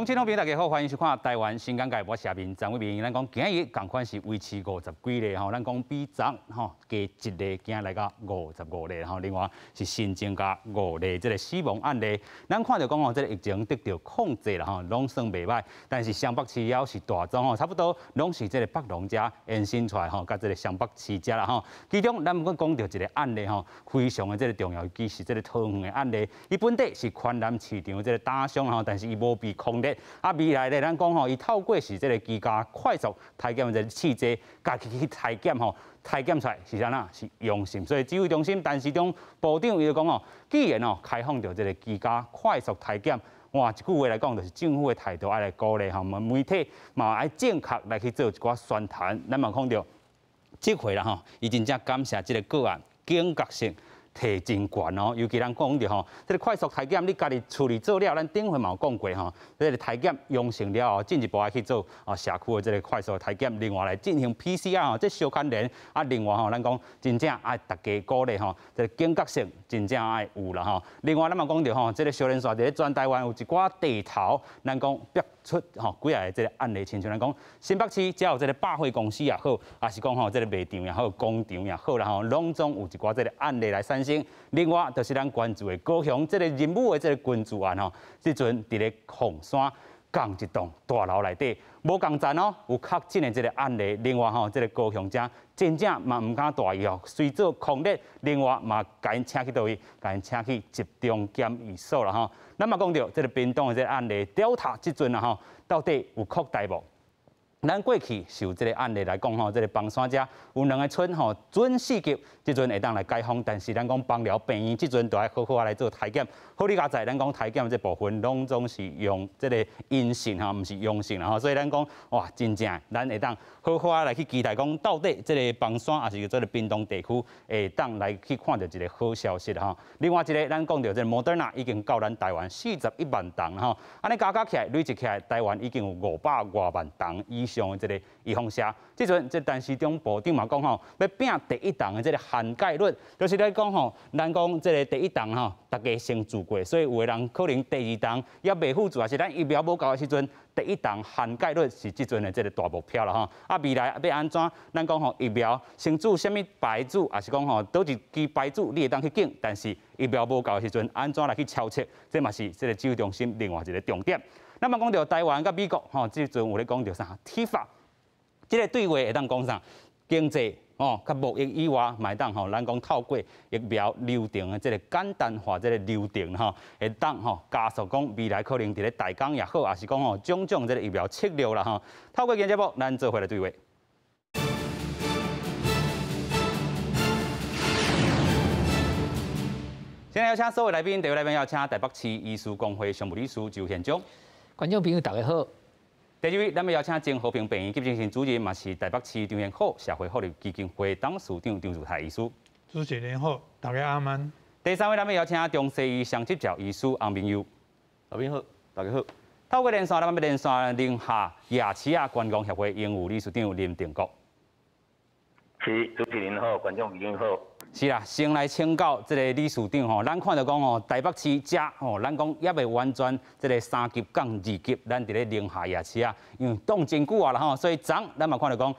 乡亲朋友大家好，欢迎收看台湾新港界，我是阿明张伟明。咱讲今日同款是维持50几例吼，咱讲比昨加一例，今日来到55例吼。另外是新增加5例这个死亡案例。咱看到讲这个疫情得到控制啦吼，拢算袂歹。但是湘北市也是大宗吼，差不多拢是这个北农遮延伸出来吼，甲这个湘北市遮啦吼。其中咱毋过讲到一个案例吼，非常的这个重要，尤其是这个桃园的案例。伊本地是传染市场这个打伤吼，但是伊无被控。未来咧，咱讲吼，伊透过是这个居家快速体检这个试剂，家己去体检吼，体检出来是啥呐？是阳性，所以指挥中心陈时中部长伊就讲吼，既然吼开放着这个居家快速体检，哇，一句话来讲，就是政府的态度爱来鼓励吼，媒体嘛爱正确来去做一寡宣传。咱嘛看到这回啦吼，伊真正感谢这个个案警觉性。提真悬哦，尤其咱讲着吼，这个快速体检你家己处理做了，咱顶回嘛有讲过吼，这个体检阳性了后，进一步爱去做社区的这个快速体检，另外来进行 PCR 吼，这小牵连啊，另外吼，咱讲真正爱大家鼓励吼，这个警觉性真正爱有啦吼。另外咱嘛讲着吼，这个小连续在全台湾有一寡地头，咱讲逼出吼几个这个案例，亲像咱讲新北市只有这个百货公司也好，也是讲吼这个卖场也好，工厂也好啦吼，拢总有一寡这个案例来产生。另外，就是咱关注的高雄这个任务的这个群主案吼，即阵伫咧凤山共一栋大楼内底无共站哦，有确诊的这个案例。另外吼，这个高雄遮真正嘛唔敢大意哦，随做抗烈。另外嘛，甲因请去倒位，甲因请去集中检疫所啦吼。咱嘛讲到这个屏东的这个案例，Delta 即阵啊吼，到底有扩大无？咱过去受这个案例来讲吼，这个房山遮有2个村吼准4级，即阵会当来解封，但是咱讲帮疗病院即阵都要好好来做体检。好理解在，咱讲体检这部分拢总是用这个阴性吼，毋是阳性啦吼，所以咱讲哇，真正咱会当好好来去期待讲，到底这个房山也是这个屏东地区会当来去看到一个好消息啦吼。另外一个咱讲到这个 Moderna 已经到咱台湾41万吨吼，安尼加起来累积起来，台湾已经有500多万吨以上的这个预防射。即阵这陈时中部长嘛讲吼，要拼第1档的这个涵盖率，就是咧讲吼，咱讲这个第1档吼，大家先做过，所以有的人可能第2档也未付做，也是咱疫苗无够的时阵，第1档涵盖率是即阵的这个大目标啦吼。未来要安怎？咱讲吼疫苗先做什么牌子，也是讲吼倒一支牌子你会当去拣，但是疫苗无够的时阵，安怎来去超测？这嘛是这个指挥中心另外一个重点。咱嘛讲到台湾甲美国吼，即阵有咧讲到啥？TIFA， 即个对话会当讲啥？经济哦，甲贸易以外，买当吼，咱讲透过疫苗流程的这个简单化这个流程吼，会当吼加速讲未来可能伫咧大港也好，也是讲吼种种这个疫苗策略啦吼。透过今节目，咱做回来对话。现在邀请所有来宾，第一位来宾邀请台北市医师公会常务理事周宪忠。观众朋友大家好。第二位，咱们邀请郑和平病院急诊室主任，嘛是台北市张元好社会福利基金会董事长张祖泰医师。主持人好，大家阿安。第三位，咱们邀请中西医双执照医师洪明佑。阿明好，大家好。透过连线，咱们连线宁夏牙齿啊观光协会营务理事长林定国。是，主持人好，观众朋友好。是啦，先来请教这个理事长吼，咱看到讲吼，台北市遮吼，咱讲也未完全这个3级降2级，咱伫咧宁夏牙齿啊，因为冻真久啊啦吼，所以咱嘛看到讲，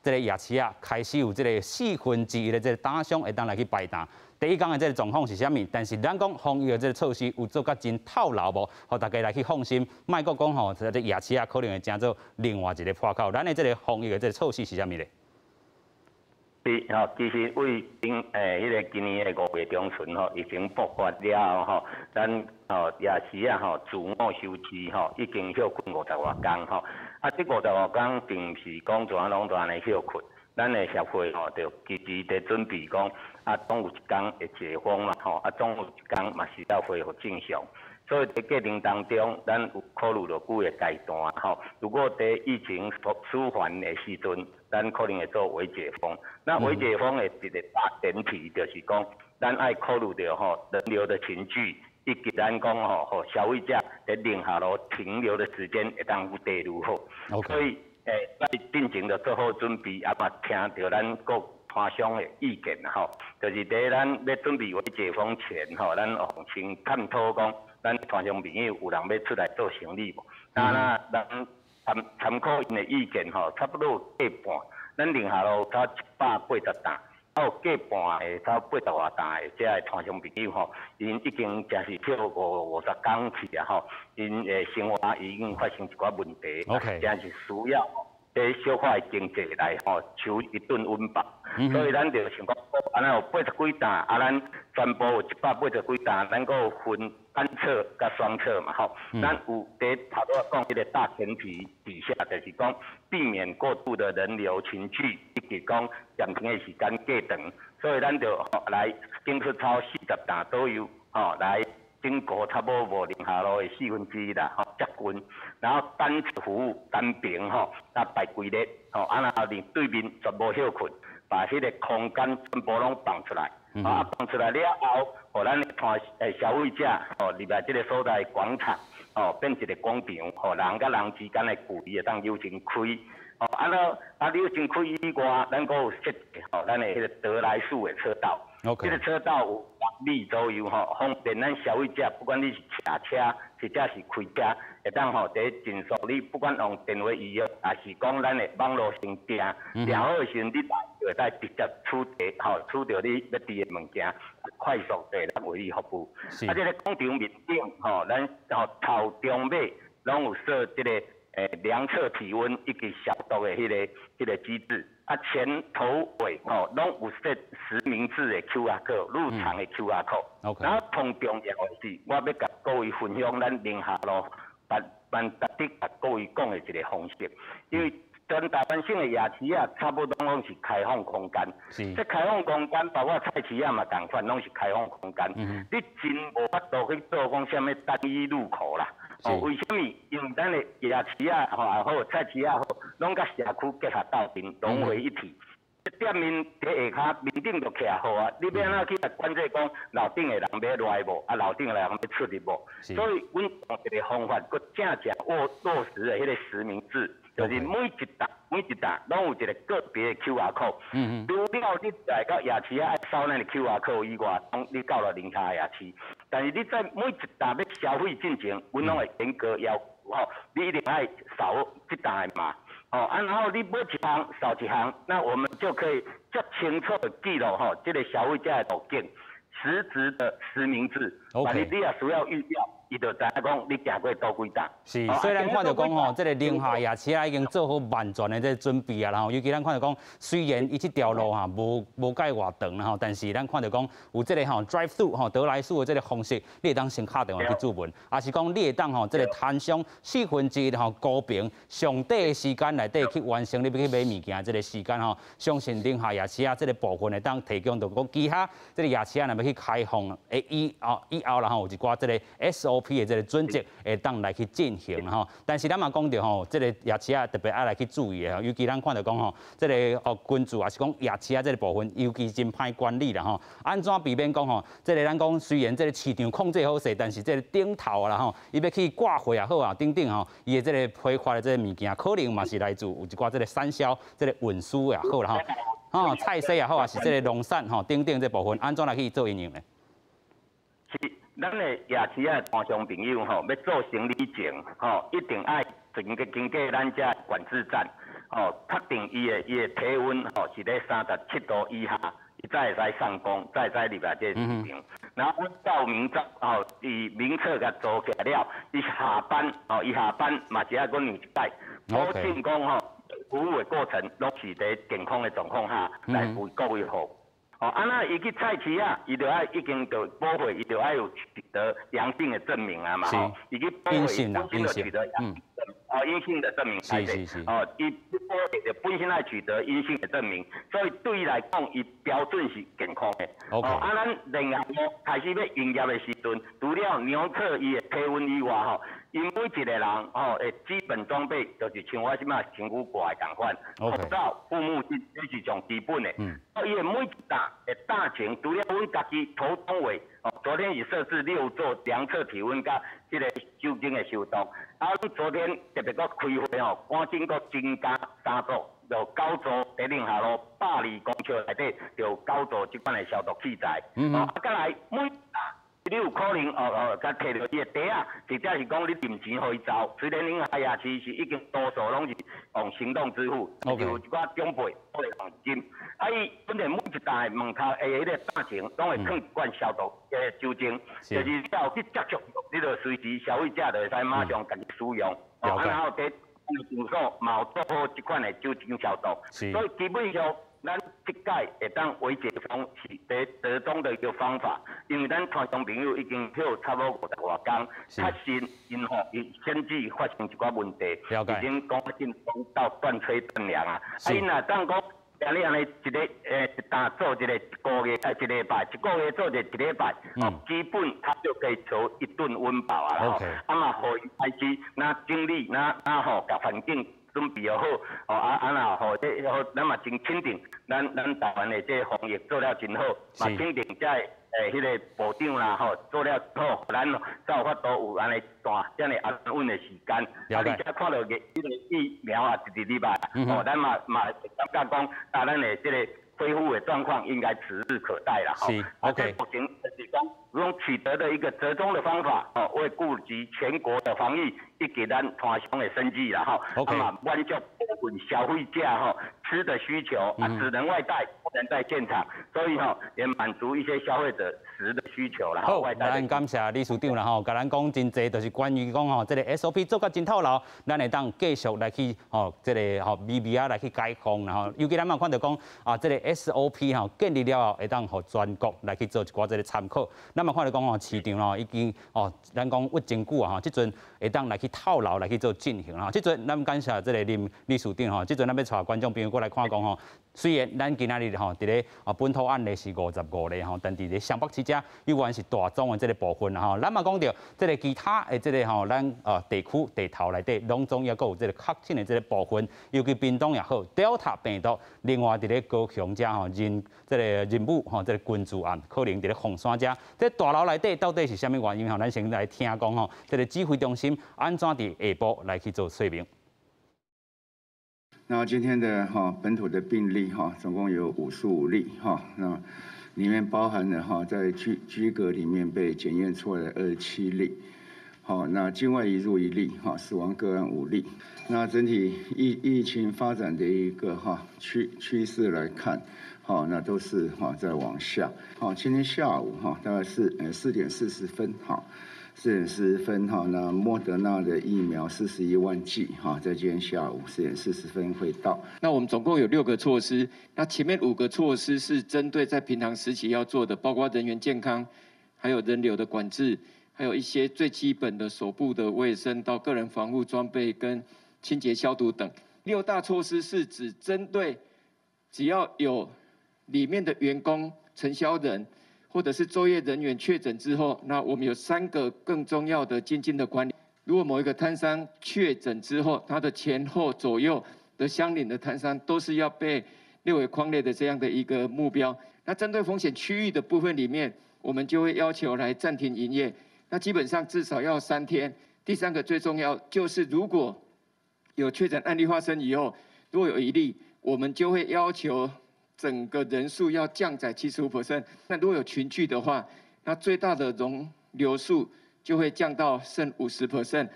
这个牙齿啊开始有这个1/4的这个打伤会当来去排弹。第一天的这个状况是啥物？但是咱讲防疫的这个措施有做甲真透漏无，互大家来去放心，莫阁讲吼，这牙齿啊可能会成做另外一个破口。咱的这个防疫的这个措施是啥物咧？是吼，其实为迄个今年的5月中旬吼，疫情爆发了后吼，咱吼牙齿啊吼自我修治吼，已经休困50多天吼。啊，这50多天并不是讲怎样拢都安尼休困，咱的协会吼就积极在准备讲，啊总有一天会解封啦吼，啊总有一天嘛是要恢复正常。所以在过程当中，咱有考虑到几个阶段吼。如果在疫情舒缓的时阵，咱可能会做微解封。那微解封的一个大前提就是讲，咱爱考虑到吼人流的群聚，以及咱讲吼消费者在宁夏路停留的时间会当有地如何。所以在进行的做好准备，啊嘛听到咱各摊商的意见吼，就是在咱要准备微解封前吼，咱先探讨讲。咱团乡朋友有人要出来做生意无？那人参考因的意见吼，差不多有过半，咱宁夏路差180担，还有过半的差80多担的，这个团乡朋友吼，因已经真是跳50工去啊吼，因的生活已经发生一寡问题， OK， 真是需要在小块经济来吼求一顿温饱，所以咱就想讲，安尼有80几担，啊咱全部有180几担，咱个有分单侧甲双侧嘛吼，咱有在头拄仔讲迄个大前提底下，就是讲避免过度的人流群聚，以及讲暂停的时间过长，所以咱就来经出超40担左右吼来。经过差不多无宁夏路的1/4啦，吼接近，然后单次服务单平吼，啊排规列，吼啊然后连对面全部休困，把迄个空间全部拢放出来，啊放出来了后，互咱看消费者吼入来即个所在广场，吼变一个广场，互人甲人之间的距离会当优先开。哦，你先开以外，咱阁有设吼，咱的迄个得来速的车道。OK。这个车道有6米左右吼，方便咱消费者，不管你是骑车，或者是开车，会当吼在尽速你不管用电话预约，还是讲咱的网络先订，订好的时阵你就会当直接取得吼，取得你要滴的物件，快速地来为你服务。啊，这个广场面顶吼，咱吼头中尾拢有设这个。量测体温以及消毒的迄个机制，啊前头尾吼拢有设实名制的 QR code， 入场的 QR code。然后同重要的是，我要甲各位分享咱宁夏路办特地甲各位讲的一个方式，因为全大阪省的夜市啊，差不多拢是开放空间。这开放空间包括菜市啊嘛，同款拢是开放空间。你真无法度去做讲啥物单一入口啦。哦，为什么？因为咱的夜市啊，吼也好，菜市啊好，拢甲社区结合到阵，融为一体。店面伫下骹面顶就徛好啊，你要安怎去来管制讲楼顶的人要来无？啊，楼顶的人要出入无？所以，阮用一个方法，佫正落实的迄个实名制，就是每一档拢有一个个别的 QR code。除了你来到夜市啊，扫咱的 QR code 以外，你到了宁夏夜市。但是你在每一档要消费进前，阮拢会严格要求吼，你一定爱扫这档的码，哦，然后你买一项扫一项，那我们就可以较清楚的记录吼，这个消费者的路径，实质的实名制。但是你也需要预料，伊就知影讲你行过倒几档。是，虽然看到讲吼，这个宁夏夜市啊已经做好万全的这准备啊，然后尤其咱看到讲，虽然伊这条路哈无介偌长啦吼，但是咱看到讲有这个吼 drive through 吼得来速的这个方式，你会当先敲电话去注文，也是讲你会当吼这个摊商1/4吼高频上短的时间内底去完成你要去买物件这个时间吼，相信宁夏夜市啊这个部分会当提供到讲其他这个夜市啊若要去开放诶以后然后有一寡这个 SOP 的这个准则会当来去进行吼，但是咱嘛讲到吼，这个夜市啊特别爱来去注意的，尤其咱看到讲吼，这个群主也是讲夜市啊这个部分，尤其真歹管理啦吼，安怎避免讲吼，这个咱讲虽然这个市场控制好势，但是这个顶头啦吼，伊要去挂货也好啊，等等吼，伊的这个批发的这个物件，可能嘛是来自有一寡这个产销、这个运输也好啦吼，菜色也好啊，是这个农产吼等等这部分，安怎来去做运用呢？是，咱的夜市啊，摊商朋友吼，要做生意前吼，一定爱经过咱这管制站，吼，确定伊的体温吼是咧37度以下，伊才会使上工，才会使入来这个市场。然后阮到明早吼，伊名册甲做起来了，伊下班嘛是爱阮两摆，保证讲吼，服务的过程拢是在健康的状况下来为各位服务。哦，那伊去菜市啊，伊就爱已经就报会，伊就爱有取得阳性的证明啊嘛，吼，伊去报会，本身就取得阳性阴性的证明才对，哦，伊报会就本身爱取得阴性的证明，所以对伊来讲，伊标准是健康的。哦，咱另外开始要营业的时阵，除了量测伊的体温以外，吼。因每一个人吼，基本装备就是像我即马身躯挂的同款，口罩、护目镜，这是上基本的。伊的每一档的大型，除了阮家己头中尾，昨天已设置6座量测体温甲这个酒精的消毒。啊，昨天特别搁开会吼，赶紧搁增加3座，就9座在宁夏路82公尺内底就9座这款的消毒器材。啊，再来每档。你有可能甲摕到伊的袋啊，或者是讲你临钱互伊走。虽然恁海牙市是已经多数拢是用行动支付，就有一寡长辈会用金。啊，伊本来每一单的门头下迄个大前，拢会放一罐消毒的酒精，就是只要去接触，你就随时消费者就会使马上家己使用。然后伫场所嘛有做好这款的酒精消毒，所以基本上。咱这届会当为解封是第折中的一个方法，因为咱团乡朋友已经休差不多50多天，确实因伊先至发生一寡问题，已经讲进封到断吹断粮啊。因若当讲像你安尼一单做一个一个月，一礼拜，一个月做一礼拜，基本他就可以求一顿温饱啊。嘛，互伊开始，那经理那甲环境。准备好，若咱嘛真肯定，咱台湾的这防疫做了真好，嘛肯定在迄个部长啦做了好，咱才有法度有安尼段这样安稳的时间。而且看到迄个疫苗啊，一日来，咱嘛感觉讲，咱的这个恢复的状况应该指日可待啦。是 ，OK。目前就是讲，用取得的一个折中的方法，为顾及全国的防疫。以及咱团乡的生计啦满足部分消费者吃的需求只能外带，不能在现场，所以也满足一些消费者食的需求啦。好，咱感谢理事长啦甲咱讲真侪，就是关于讲这个 SOP 做甲真透漏，咱会当继续来去这个微微来去解放啦尤其咱嘛看到讲这个 SOP 建立了后，会当互全国来去做一寡这个参考。咱嘛看到讲市场已经咱讲郁真久啊即阵会当来去。套牢来去做进行啦，即阵咱感谢这个林理事长即阵咱要带观众朋友过来看讲虽然咱今仔日伫咧本土案例是55例但伫咧湘北市遮依然是大宗的这个部分咱嘛讲到这个其他的这个咱地区地头内底拢总也有这个确诊的这个部分，尤其屏东也好 ，Delta 病毒，另外伫咧高雄遮这个人武这个群聚案，可能伫咧凤山遮，这大楼内底到底是啥物原因咱先来听讲这个指挥中心安怎伫下晡来去做说明。那今天的本土的病例总共有55例那里面包含了在居隔里面被检验出来的27例，那境外移入1例死亡个案5例。那整体疫情发展的一个趋势来看，那都是在往下。今天下午大概是4点40分4点40分那莫德纳的疫苗41万剂在今天下午4点40分会到。那我们总共有6个措施，那前面5个措施是针对在平常时期要做的，包括人员健康，还有人流的管制，还有一些最基本的手部的卫生到个人防护装备跟清洁消毒等。6大措施是指针对只要有里面的员工、承销人。或者是作业人员确诊之后，那我们有3个更重要的精进的管理。如果某一个摊商确诊之后，它的前后左右的相邻的摊商都是要被列为匡列的这样的一个目标。那针对风险区域的部分里面，我们就会要求来暂停营业。那基本上至少要3天。第3个最重要就是，如果有确诊案例发生以后，如果有1例，我们就会要求。整个人数要降载75%，那如果有群聚的话，那最大的容流数就会降到剩50%。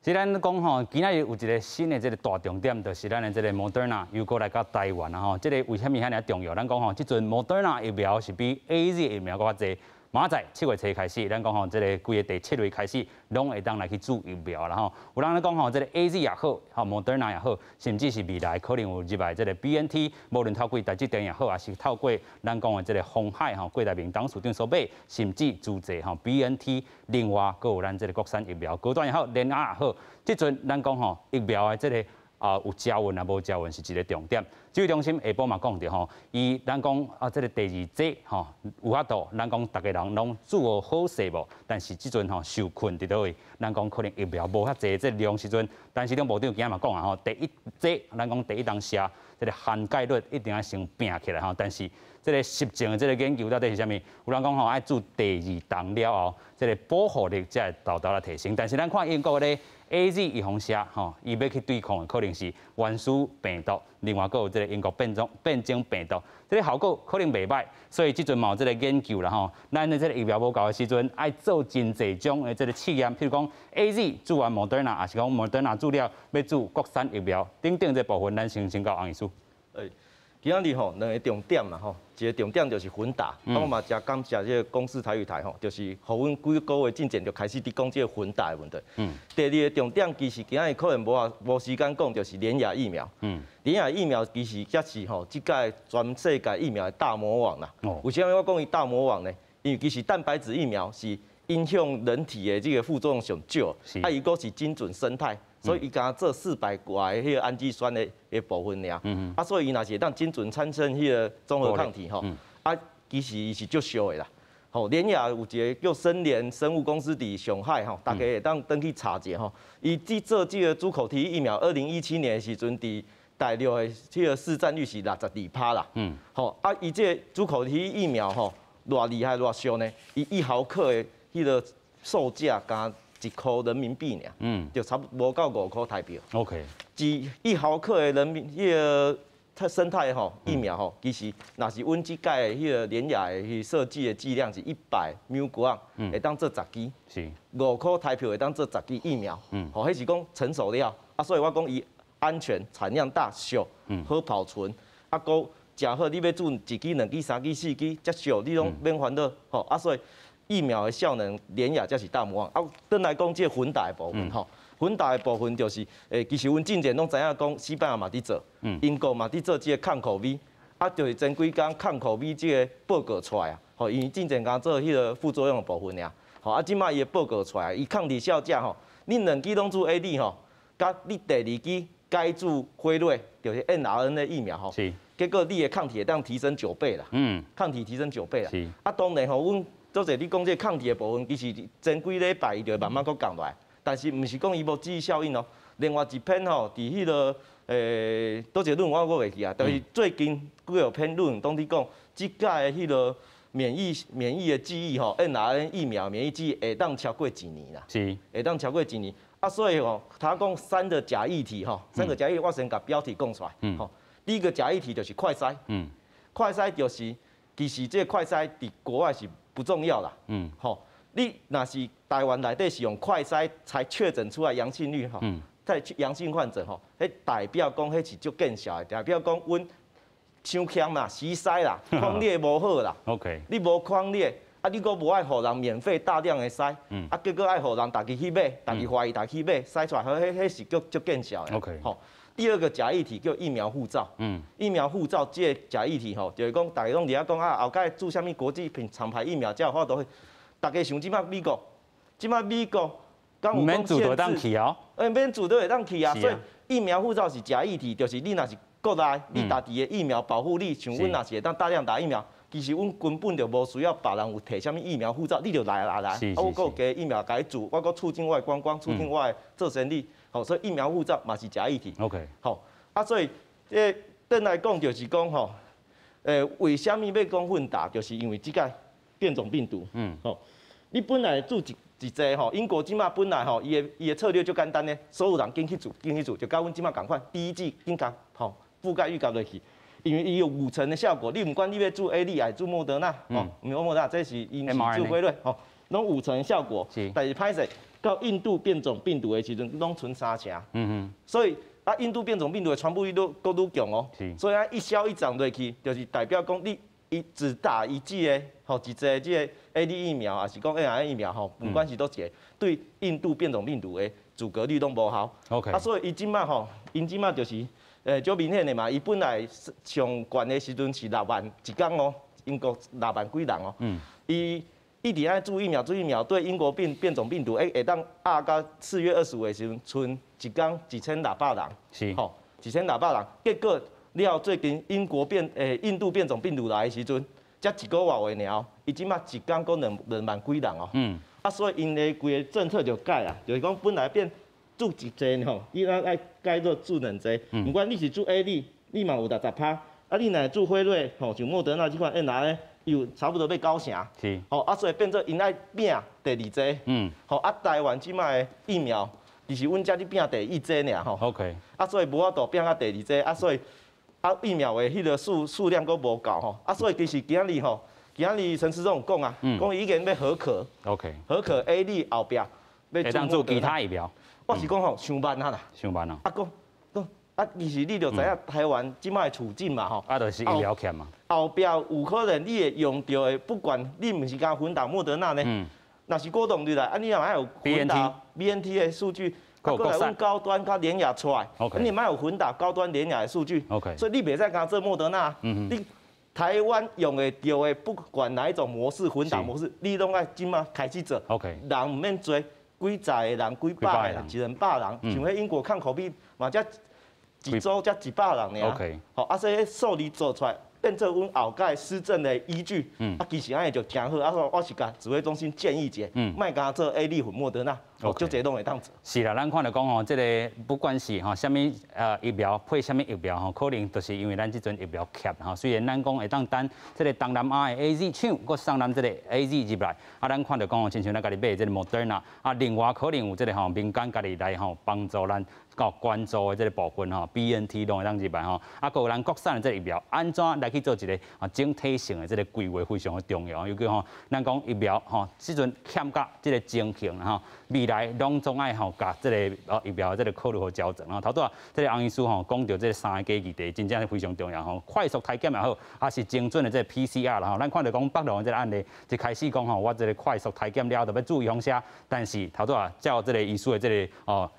是咱讲今仔日有一个新的这个大重点，就是咱的这个 Moderna 又过来到台湾这个为什么遐尔重要？咱讲这阵 Moderna 疫苗是比 AZ 疫苗搁较侪。明仔7月初开始，咱讲这个规个第7类开始，拢会当来去注疫苗啦有人咧讲这个 AZ 也好，Moderna 也好，甚至是未来可能有入来这个 BNT， 无论透过台积电也好，也是透过咱讲的这个鸿海郭台铭董事长所买，甚至注册BNT， 另外搁有咱这个国产疫苗，高端也好，联雅也好，即阵咱讲疫苗的这个有交运啊，无交运是一个重点。指挥中心下晡嘛讲着咱讲这个第2剂有法度，咱讲大家人拢做好好势无？但是即阵受困伫倒位，咱讲可能疫苗无遐济这量时阵，但是部长今日嘛讲第1剂咱讲第1当下这个涵盖率一定要先拼起来但是这个实证的这个研究到底是啥物？有人讲爱做第2当了后，这个保护力才会豆豆来提升。但是咱看英国的 AZ 预防射伊要去对抗的可能是原始病毒，另外还有这个英国变种病毒，这个效果可能袂歹，所以即阵嘛有这个研究啦咱的这个疫苗无够的时阵，爱做真侪种的这个试验，譬如讲 AZ 做完 Moderna， 还是讲 Moderna 做了要做国产疫苗，等这部分咱先到洪医师。今仔日两个重点嘛一个重点就是混打，我嘛真感谢这个公司台语台就是互阮几个月进前就开始伫讲这个混打的问题。第二个重点其实今仔日可能无时间讲，就是联亚疫苗。联亚疫苗其实才是即届全世界疫苗的大魔王啦。为什么我讲伊大魔王呢？因为其实蛋白质疫苗是影响人体的这个副作用上少，伊佫是精准生态。所以伊敢做400外迄个氨基酸的部分尔，所以伊若是会当精准产生迄个综合抗体其实伊是足俗的啦。联亚有一个叫生联生物公司伫上海大家会当登去查者伊做这个猪口蹄疫苗，2017年的时阵伫大陆的迄个市占率是62%啦。伊这个猪口蹄疫苗偌厉害偌俗呢？伊1毫克的迄个售价敢1块人民币尔，就差不多无到5块台币。OK， 1毫克的迄个生态疫苗其实若是阮即届迄个联亚的设计的剂量是100 mg，会当做10支，是5块台币会当做10支疫苗，迄是讲成熟了，所以我讲伊安全、产量大、俗、好保存，佫诚好，你要做1支、2支、3支、4支，遮俗你拢免烦恼，所以。疫苗的效能，联亚才是大魔王。转来讲这个混打的部分混打的部分就是，其实阮之前拢知影讲，西班牙嘛伫做，英国嘛伫做这个抗口 V， 就是前几工抗口 V 这个报告出来因为之前刚做迄个副作用的部分即摆伊的报告出来，伊抗体效价恁2支拢做 AD 甲你第2支改做辉瑞，就是 mRNA 疫苗结果你的抗体会当提升9倍啦，抗体提升9倍啦，当然阮。做者你讲这抗体的部分，其实前几礼拜伊就慢慢佫降落来，但是毋是讲伊无记忆效应另外一篇伫迄个多一个论文我袂记啊，但是最近几个篇论文当伫讲，即届的迄个免疫的记忆mRNA 疫苗免疫记忆会当超过1年啦，会当超过1年。所以他讲3个假议题3个假议题我先甲标题讲出来。第一个假议题就是快筛，快筛就是其实这快筛伫国外是。不重要啦，你若是台湾内底是用快筛才确诊出来阳性率在阳性患者迄代表讲迄是足见效的，代表讲阮伤欠嘛，时筛啦，框列无好啦 ，OK， 你无框列，你佫无爱互人免费大量的筛，结果爱互人家己去买，家己怀疑家己去买，筛出来迄是足见效的，OK， 第二个假议题叫疫苗护照，疫苗护照这个假议题就是讲大家拢伫遐讲后盖做啥物国际厂牌疫苗才有法度去，大家想即摆美国敢有讲限制？免住都会当去啊，所以疫苗护照是假议题，就是你若是国内你家己的疫苗保护力，像阮若是会当大量打疫苗，其实阮根本就无需要别人有摕啥物疫苗护照，你就来，我佫有加疫苗甲伊做，我佫促进我的观光，促进我的做生意。所以疫苗护照嘛是假议题。OK。所以转来讲就是讲为什么要讲混打？就是因为即个变种病毒。你本来做一剂英国即马本来伊的策略就简单呢，所有人紧去做，就甲阮即马共款，第一剂紧甲覆盖率甲落去，因为伊有5成的效果。你毋管你要做 AD 还是做莫德纳，莫德纳这是因是做辉瑞，拢5成的效果。但是歹势。到印度变种病毒的时阵，拢存3成，所以印度变种病毒的传播率都愈强所以一消一长落去，就是代表讲你只打一剂的一剂这个 AD 疫苗，还是讲 mRNA 疫苗不管是倒一个，对印度变种病毒的阻隔率都无效。OK， 所以伊即马因即马就是足明显的嘛，伊本来上悬的时阵是6万一天英国6万几人伊。一直爱做疫苗，对英国变种病毒，会当到4月25的时阵，剩一天1600人，是1600人。结果了最近印度变种病毒来的时阵，才1个月话尔，伊即马一天佫2万几人所以因的规个政策就改啊，就是讲本来变做一剂伊爱改做做2剂。不管你是做 AD， 你嘛有10%，你若做辉瑞像莫德纳这款 mRNA。有差不多要9成，是，所以变做因爱拼第2剂，台湾即卖的疫苗就是阮遮咧拼第一剂尔吼。OK。啊，所以无法度拼到第二剂，啊，所以疫苗的迄个数量佫无够吼。啊，所以其实今日吼，今日陈时中有讲啊，讲伊已经要核可。OK。核可 A 粒后壁要当做其他疫苗。我是讲吼，伤慢啊啦。伤慢啊。啊，讲其实你就知影台湾即摆处境嘛吼。啊，就是疫苗欠嘛。后壁有可能你会用到的，不管你毋是讲混打莫德纳呢，若是过动率来，你若还有混打 BNT 的数据，过来阮高端甲联雅出来，你莫有混打高端联雅的数据，所以你袂使讲做莫德纳，你台湾用的到的，不管哪一种模式混打模式，你拢爱即马开始做，人毋免做，几十个人、几百个人、100人，像迄英国抗口鼻嘛，才一周才100人尔，好，啊，所以数字做出来。变做阮后届施政的依据，其实安尼就诚好。啊，我是甲指挥中心建议者，莫甲做 A 粒混莫德纳，就这拢会当做。是啦，咱看到讲吼，这个不管是吼什么疫苗配什么疫苗吼，可能就是因为咱这阵疫苗缺吼。虽然咱讲会当等这个东南亚的 AZ 抢，搁送咱这个 AZ 入来，啊，咱看到讲吼，亲像咱家己买这个莫德纳，啊，另外可能有这个吼民间家己来吼帮助咱。到关注的这个部分吼 ，BNT 拢会当入来吼，啊，个咱国产的这个疫苗安怎来去做一个整体性的这个规划非常的重要，尤其吼，咱讲疫苗吼，即阵欠甲这个情形吼，未来拢总爱吼，甲这个疫苗这个考虑和调整啊。头拄啊，这个洪医师吼讲到这3个议题，真正是非常重要吼，快速体检也好，还是精准的这个 PCR 啦吼，咱看到讲北路的这个案例，一开始讲吼，我这个快速体检了，就要注意风险，但是头拄啊，照这个医师的这个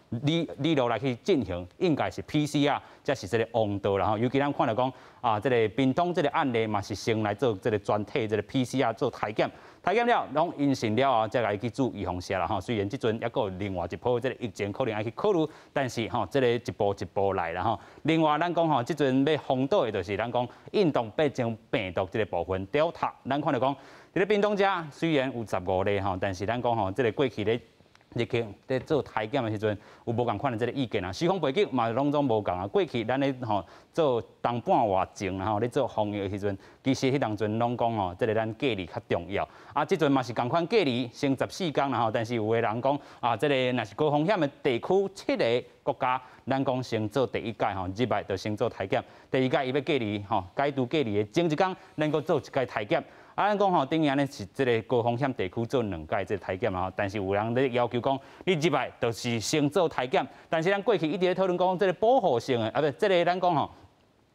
理路来去进行，应该是 PCR， 才是这个王道啦吼。尤其咱看到讲啊，这个屏东这个案例嘛是先来做这个专体这个 PCR 做体检，体检了拢阴性了后，再来去做预防针啦吼。虽然即阵还有另外一波这个疫情可能要去考虑，但是吼，这个一步一步来啦吼。另外咱讲吼，即阵要防堵的就是咱讲运动变种病毒这个部分 Delta， 咱看到讲，这个屏东遮虽然有15例吼，但是咱讲吼，这个过去咧。入去在做体检的时阵，有无共款的这个意见啊？时空背景嘛，拢总无共啊。过去咱咧吼做东半外前啦吼，咧做防疫的时阵，其实迄当阵拢讲吼，这个咱隔离较重要。啊，即阵嘛是共款隔离先14天啦吼，但是有的人讲啊，这个若是高风险的地区7个国家，咱讲先做第一届吼，入来就先做体检。第二届伊要隔离吼，解除隔离的前一天，咱搁做一届体检。啊，咱讲吼，等于安尼是这个高风险地区做2届这个体检嘛吼，但是有人咧要求讲，你入来就是先做体检，但是咱过去一直咧讨论讲，这个保护性的啊，不，这个咱讲吼。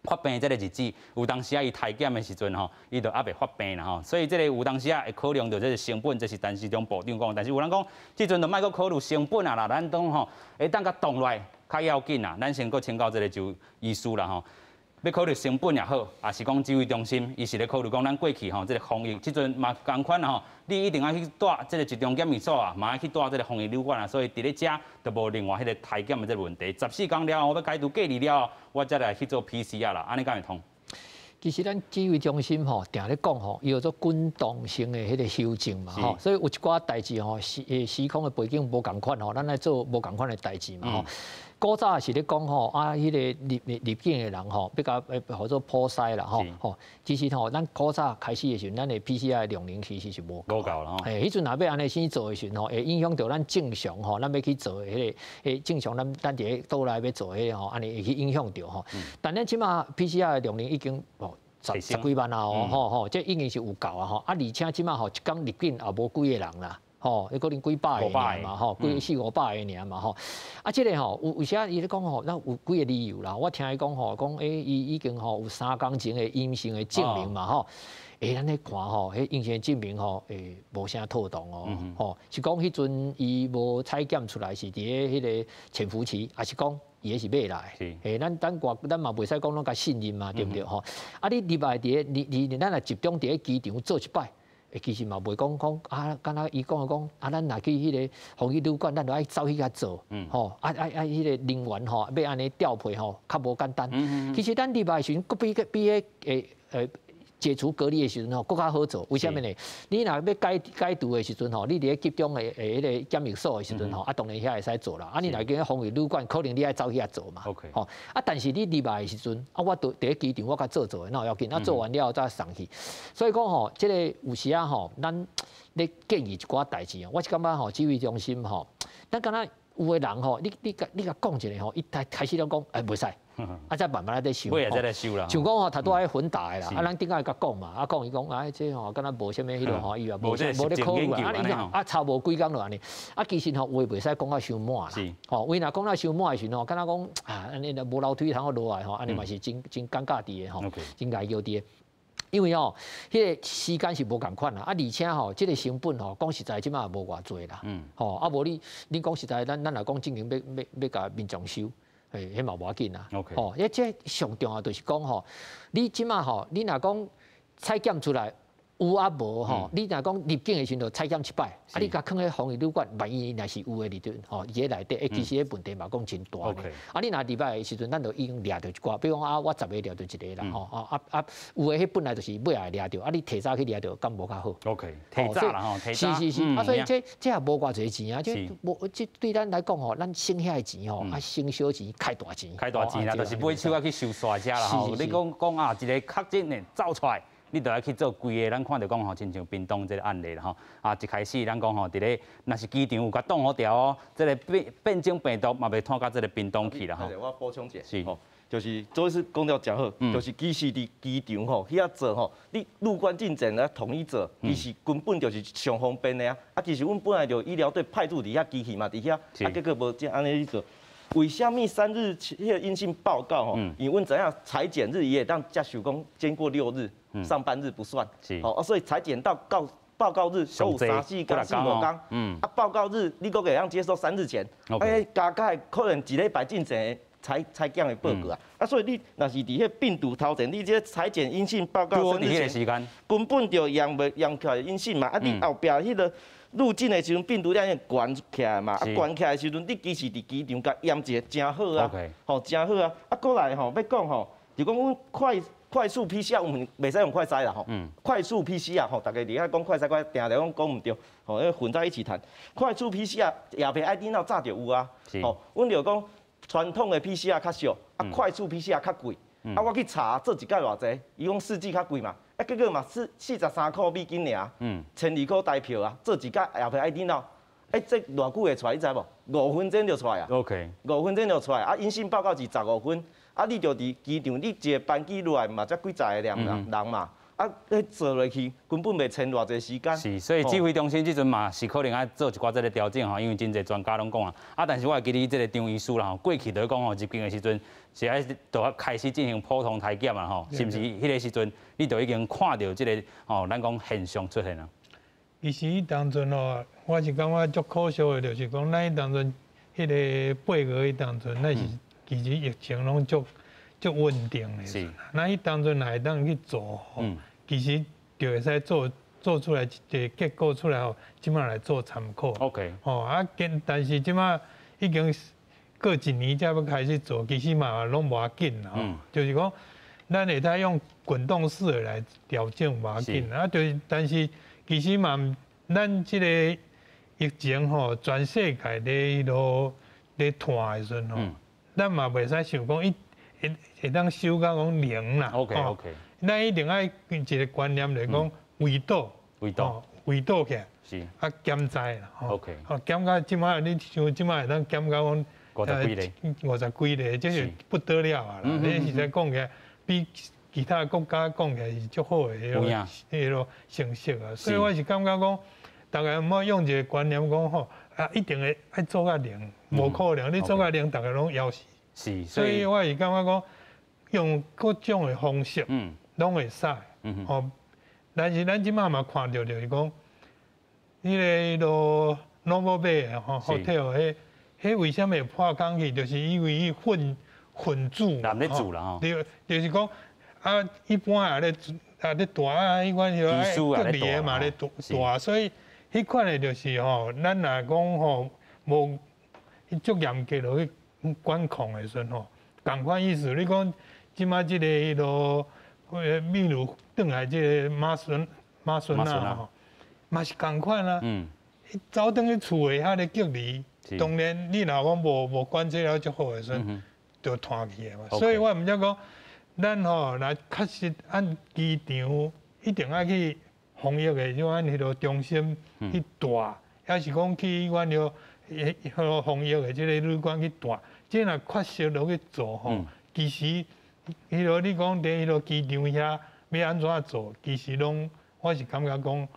发病这个日子，有当时啊，伊体检的时阵吼，伊就还袂发病啦吼，所以这个有当时啊会考量到这个成本，这是陈时中部长讲，但是有人讲，即阵就莫阁考虑成本啊啦，咱当吼会当甲动落来较要紧啦，咱先阁请教这个就医师啦吼。要考虑成本也好，也是讲指挥中心，伊是咧考虑讲咱过去吼，这个防疫，即阵嘛同款吼，你一定要去住这个集中检疫所啊，嘛要去住这个防疫旅馆啊，所以伫咧遮就无另外迄个体检的这个问题。14天了后，我要解除隔离了后，我再来去做 PCR 啦，安尼敢会通？其实咱指挥中心吼，定咧讲吼，伊有做滚动性的迄个修正嘛吼，所以有一寡代志吼，时空的背景无共款吼，咱来做无共款的代志嘛吼。古早是咧讲吼，啊，迄个入境的人吼，比较或者普筛啦吼，其实吼，咱古早开始的时阵，咱的 PCR 的量能其实是无够啦吼。迄阵若要安尼先做的时阵吼，会影响到咱正常吼，咱要去做的迄个，正常咱伫倒来要做迄个吼，安尼会去影响到吼。但咱起码 PCR 的量能已经十几万啊吼，这已经是有够啊吼，啊而且起码吼一天入境也无几个人啦。吼，可能几百个尔嘛，吼，几400-500个尔嘛，吼。啊，即个吼，有些伊咧讲吼，咱有几个理由啦。我听伊讲吼，讲伊已经吼有3天前的阴性的证明嘛，吼。咱咧看吼，迄阴性证明吼，无啥妥当哦，吼，是讲迄阵伊无采检出来是伫咧迄个潜伏期，还是讲伊个是买来？咱嘛袂使讲拢甲信任嘛，对不对吼？啊，你入来伫咱来集中伫咧机场做一摆。其实嘛袂讲啊，敢若伊讲啊，咱若去迄个防疫旅馆，咱就爱走去遐做，吼，迄个人员吼，要安尼调配吼，较无简单。其实咱入来时阵，佫比迄解除隔离的时阵吼，更较好做。为什么呢？你若要解除的时阵吼，你伫咧集中的迄个检疫所的时阵吼，啊当然遐会使做啦。啊你若去防疫旅馆，可能你爱走去遐做嘛。吼，啊但是你入来的时阵，啊我伫咧机场我甲做的，哪要紧？啊做完了再送去。所以讲吼，即个有时啊吼，咱咧建议一寡代志啊，我是感觉吼，指挥中心吼，咱敢若有的人吼，你甲讲一下吼，伊开始拢讲袂使，再慢慢来修。尾再来修啦。像讲吼，头拄爱混打的啦，咱顶下甲讲嘛，讲伊讲，这吼，敢若无啥物迄落吼，伊话无咧考虑啊，你讲差无几工就安尼，其实吼话袂使讲到伤满啦，吼，为若讲到伤满的时阵吼，敢若讲安尼无楼梯通落来吼，安尼嘛是真尴尬伫的吼，真碍叫伫的。因为吼，迄个时间是无共款啦，而且吼，即个成本吼，讲实在即马也无偌济啦，吼，无你讲实在，咱来讲进行要甲民众收，迄嘛无要紧啦，吼，即上重要就是讲吼，你即马吼，你若讲采检出来。有啊无吼？你若讲入境的时阵采检失败，你甲囥喺防疫旅馆，万一若是有的时阵，吼，伊个内底，其实迄问题嘛讲真大嘅。你若入来的时阵，咱就已经掠到一寡，比如讲我10个掠到一个啦，吼，有的迄本来就是尾下掠到，你提早去掠到，敢无较好 ？OK， 提早啦吼，提早。是，所以这也无偌侪钱啊，这对咱来讲吼，咱省遐钱吼，省小钱，开大钱。开大钱啦，就是买手啊去收刷车啦吼。你讲啊，一个确诊的走出来。你就要去做规个，咱看到讲吼，亲像屏东这个案例啦吼，一开始咱讲吼，伫咧若是机场有甲挡好掉哦，这个变种病毒嘛袂拖到这个屏东去啦吼。我补充一下，是，就是做是讲了真好，就是其实伫机场吼，遐做吼，你入关进诊啊统一做，其实根本就是上方便的啊。其实阮本来就医疗队派驻伫遐机器嘛，伫遐，结果无这安尼去做。为什么3日迄个阴性报告吼？因为阮知影裁剪日也当接受讲经过6日。上班日不算，所以裁剪到报告日都有3、4天、4、5天，报告日你阁会当接受3日前，加起来可能1礼拜进前才检的报告啊，所以你若是伫迄病毒头前，你这裁剪阴性报告3日前，根本就验起来阴性嘛，你后壁迄个入境的时阵病毒量已经悬起来嘛，悬起来的时阵你其实伫机场甲验一个真好啊，真好啊，过来要讲吼，就讲阮快速 PCR 我们袂使用快筛啦吼，快速 PCR 吼，大家伫遐讲快筛，我定讲唔对，吼，因为混在一起谈。快速 PCR 也袂爱电脑早就有啊，吼，阮就讲传统的 PCR 较俗，快速 PCR 较贵，我去查做一届偌济，伊讲4G 较贵嘛，结果嘛43块美金尔，1200块台票啊，做一届也袂爱电脑，这偌久会出来，你知无？5分钟就出来啊 ，OK， 5分钟就出来，阴性报告是15分。你就伫机场，你一个班机落来嘛，才几十个人嘛，坐落去根本袂撑偌济时间。是，所以指挥中心即阵嘛是可能爱做一寡这个调整吼，因为真侪专家拢讲啊。但是我会记得这个张医师啦吼，过去就讲吼，入境的时阵是爱就要开始进行普通体检啊吼，是毋是？迄个时阵你就已经看到这个吼，咱讲现象出现啊。其实当阵吼，我是感觉足可惜的，就是讲咱当阵迄个8月当阵，那是。其实疫情拢足稳定的，是。那伊当阵来当去做吼，其实就会使做出来一个结果出来吼，即马来做参考。OK。吼但是即马已经过1年才要开始做，其实嘛拢无要紧啦。就是讲，咱会使用滚动式的来调整无要紧就是但是其实嘛，咱即个疫情吼，全世界咧拖的时阵吼。咱嘛袂使想讲伊会当收到讲0啦。OK。咱一定爱一个观念就是讲围堵起来，是减灾啦。OK。减到即摆，你像即摆会当减到讲50几个，这是不得了啊啦！你实在讲起来，比其他国家讲起来是足好的迄个成绩啊。所以我是感觉讲，大家毋好用一个观念讲吼。一定会爱做到0，无可能。你做到0，大家拢枵死。是，所以我是感觉讲，用各种的方式，拢会使。但是咱即马嘛看到就是讲，迄个Novo Bay 吼 hotel 迄为什么会破工去？就是因为伊混煮。人咧煮啦吼。就是讲一般咧大迄款就爱隔离的嘛咧大，所以。迄款的就是吼，咱若讲吼无足严格落去管控的时阵吼，共款意思。你讲即马即个迄落秘鲁转来即个马孙啊吼，嘛是共款啊。走转去厝的遐咧隔离，当然你若讲无管制了足好的时阵，就拖去的嘛。所以我毋则讲，咱吼若确实按机场一定爱去。防疫的，就按迄个中心去带，还是讲去阮了防疫的这个旅馆去住，这若确实落去做吼，其实迄落你讲伫迄落机场遐要安怎做，其实拢我是感觉讲。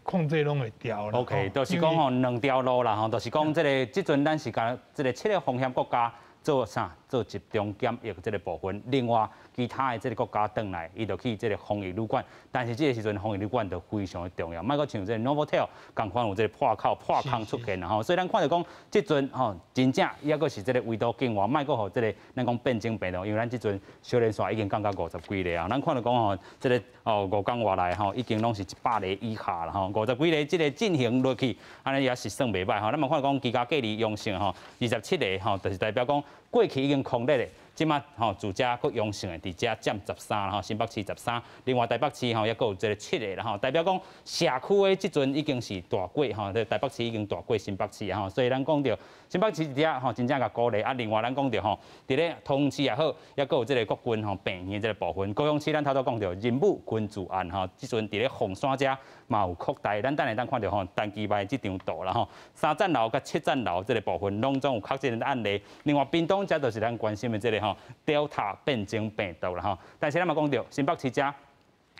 控制拢会调啦。OK， 就是讲吼两条路啦吼，就是讲即阵咱是甲即个7个风险国家做啥？做集中检疫这个部分。另外，其他的这个国家转来，伊就去这个防疫旅馆。但是这个时阵防疫旅馆就非常的重要，莫阁像这个 Novotel 共款有这个破口破空出现啦吼。所以咱看到讲，即阵吼真正抑阁是这个围堵境外，莫阁互这个咱讲变种病毒，因为咱即阵小连线已经降到50几例啊。咱看到讲吼，这个5天外来吼，已经拢是100例以下啦吼，50几例这个进行落去，安尼也是算袂歹吼。咱嘛看到讲，居家隔离阳性吼27例吼，就是代表讲过去已经空列的。即马吼住家佫阳性的，伫遮占13啦吼，新北市13，另外台北市吼也佫有这个7个啦吼，代表讲社区的即阵已经是大过吼，台北市已经大过新北市啊吼，所以咱讲到新北市伫遐吼真正甲鼓励啊，另外咱讲到吼，伫咧通市也好，也佫有这个国军吼病院这个部分，高雄市咱头拄讲到人武军事案吼，即阵伫咧凤山遮嘛有扩大，咱等下看到吼单机卖即张图啦吼，3站楼甲7站楼这个部分拢总有确诊的案例，另外屏东遮就是咱关心的这个。Delta 变种病毒啦吼，但是咱嘛讲到新北市遮，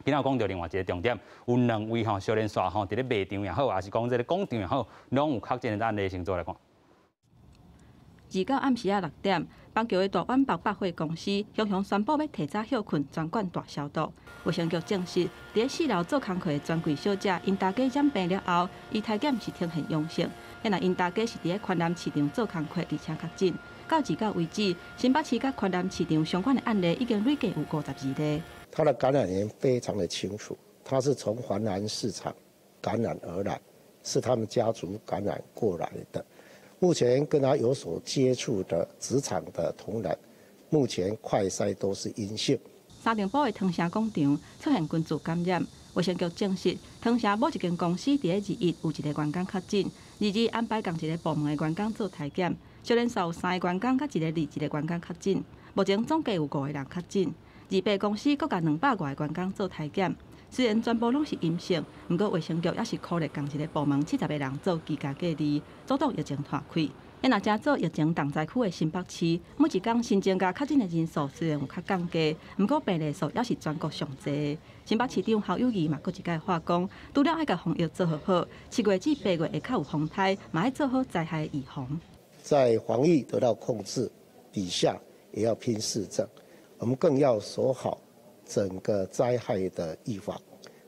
今仔讲到另外一个重点，有2位吼少年耍吼，伫咧卖场也好，还是讲这个广场也好，拢有确诊的案例，先做来看。到暗时6点，邦桥的大湾北百货公司雄雄宣布要提早休困，专管大消毒。卫生局证实，伫4楼做工课的专柜小姐，因大家染病了后，伊体检是呈现阳性，因大家是伫咧宽南市场做工课，而且确诊。到至到为止，新北市甲宽南市场相关的案例已经累计有52例。他的感染源非常的清楚，他是从环南市场感染而来，是他们家族感染过来的。目前跟他有所接触的职场的同仁，目前快筛都是阴性。沙丁堡的汤城广场出现群组感染，卫生局证实，汤城某一间公司伫221有一个员工确诊，22安排共一个部门的员工做体检，小连续有3个员工甲一个员工确诊，目前总计有5个人确诊，28公司各甲200外个员工做体检。虽然全部拢是阴性，不过卫生局也是鼓励共一个部门70个人做居家隔离，阻挡疫情扩开。若正做疫情重灾区的新北市，每一天新增加确诊的人数虽然有较降低，不过病例数也是全国上济。新北市长侯友宜嘛，搁一届话讲，除了爱甲防疫做好，7月至8月会较有风台，嘛要做好灾害预防。在防疫得到控制底下，也要拼市政，我们更要守好整个灾害的预防，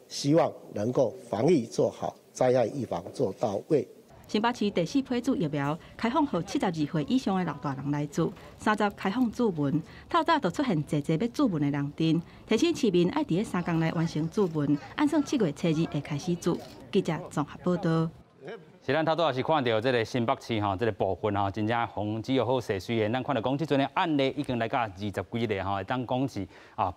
希望能够防疫做好，灾害预防做到位。新北市第4批注疫苗开放予72岁以上的老大人来注，30开放注文。透早就出现济要注文的人阵，提醒市民爱伫3天内完成注文，按算7月初2会开始注。记者综合报道。是咱头拄也是看到这个新北市吼，这个部分吼，真正防只要好势。虽然咱看到讲即阵的案例已经来到20几例吼，当讲是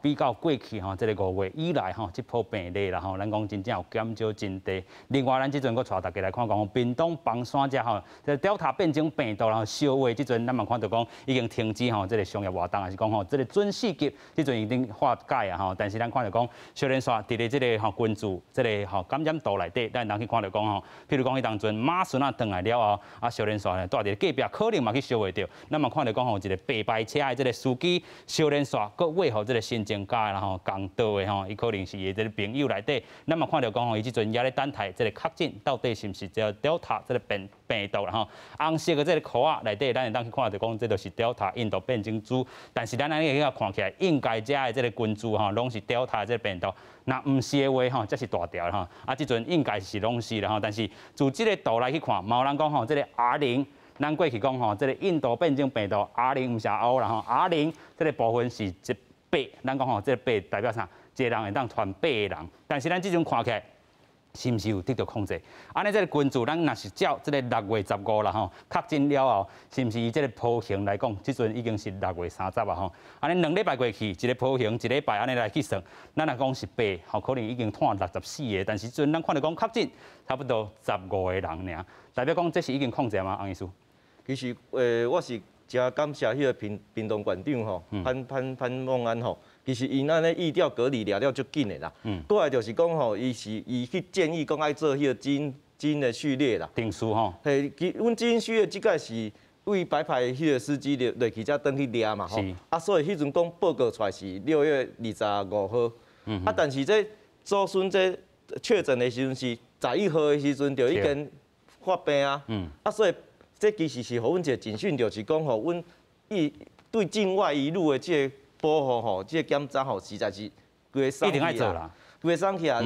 比较过去吼，这个5月以来吼，这波病例啦吼，咱讲真正有减少真低。另外，咱即阵佫带大家来看讲，屏东房山遮吼，这 Delta 变种病毒然后烧话，即阵咱嘛看到讲已经停止吼，这个商业活动，还是讲吼，这个准四级即阵已经化解啊吼。但是咱看到讲，小连续伫咧这个吼群组，这个吼感染度内底，咱人去看到讲吼，譬如讲伊当阵。马孙转来了后，小连续呢，带伫隔壁可能嘛去烧会着。咱嘛看到讲吼，一个白牌车的这个司机小连续，佮为何这个新增加啦吼，共道的吼，伊可能是伊这个朋友内底。咱嘛看到讲吼，伊即阵也咧等待这个确诊到底是毋是这个 Delta 这个病毒啦吼。红色的这个壳仔内底，咱会当去看到讲，这就是 Delta 印度变种株。但是咱安尼个看起来，应该遮的这个菌株吼，拢是 Delta 这个病毒。那毋是的话吼，这是大条吼。即阵应该是拢是啦吼。但是从这个图来去看，有人讲吼，这个 R0， 咱过去讲吼，这个印度变种病毒 R0毋是 O 啦吼 ，R0这个部分是一8，咱讲吼，这个8代表啥？一个人会当传8个人。但是咱即阵看起来。是毋是有得到控制？安尼这个群组，咱若是照这个6月15啦吼，确诊了后，是毋是以这个波形来讲，即阵已经是6月30啊吼。安尼2礼拜过去，一个波形1礼拜安尼来去算，咱若讲是8，吼可能已经摊64个，但是即阵咱看到讲确诊差不多15个人尔，代表讲这是已经控制吗？洪医师？其实我是真感谢迄个屏东县长吼，潘孟安吼。其实因安尼疫调隔离了足紧的啦。再来就是讲吼，伊去建议讲爱做迄个基基因的序列啦。定数吼。嘿，阮基因序列即个是为白牌迄个司机落去才登去抓嘛吼。啊，所以迄阵讲报告出来是6月25号。啊，但是这祖孙这确诊的时阵是11号的时阵就已经发病啊。啊，所以这其实是互阮一个警讯，就是讲互阮对境外移入的这个保护吼，这个检查吼，实在是规个送去啦。规个送去啊！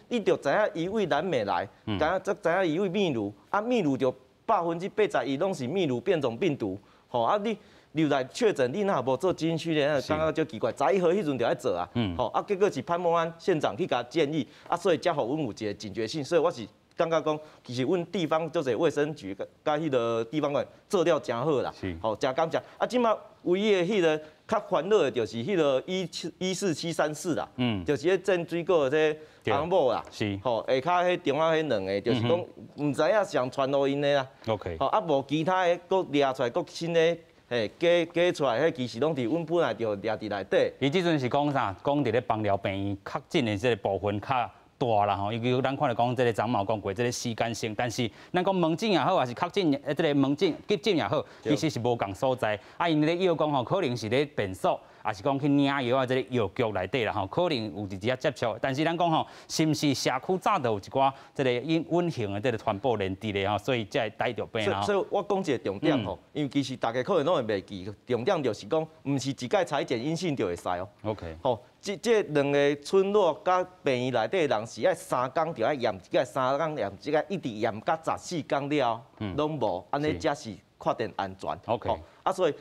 你着知影伊为南美来，才知影伊为秘鲁，啊秘鲁就81%拢是秘鲁变种病毒，吼啊你入来确诊，你若无做基因序列，感觉就奇怪。11号迄阵就爱做啊，吼啊结果是潘孟安县长去甲建议，啊所以才互阮有一个警觉性，所以我是感觉讲，其实阮地方就是卫生局甲迄个地方馆做了真好啦，吼真感谢。啊即马唯一的迄个较烦恼的就是迄个14734啦，就是迄浸水果这红某啦，吼下骹迄中央迄两个，就是讲毋知影谁传落因的啦。OK， 吼啊无其他的，佫掠出来，佫新的。嘿，加出来，迄其实拢伫阮本来就掠伫内底。伊即阵是讲啥？讲伫咧帮疗病院确诊的这个部分较大啦吼，尤其咱看到讲这个张毛讲过这个时间性，但是咱讲门诊也好，还是确诊这个门诊急诊也好，其实是无共所在。啊，因咧药讲吼，可能是咧变数，也是讲去领药啊，这个药局内底啦吼，可能有直接接触。但是咱讲吼，是毋是社区早就有一寡这个隐形的这个传播链伫咧吼，所以才会带着病啦。所以我讲一个重点吼，因为其实大家可能拢会袂记，重点就是讲，毋是一届采检阴性就会使哦。OK， 吼。这两个村落甲病院内底人是爱3工就要验一个，3工验一个，一直验到14工了，拢无，安尼才是确定安全。OK， 啊，所以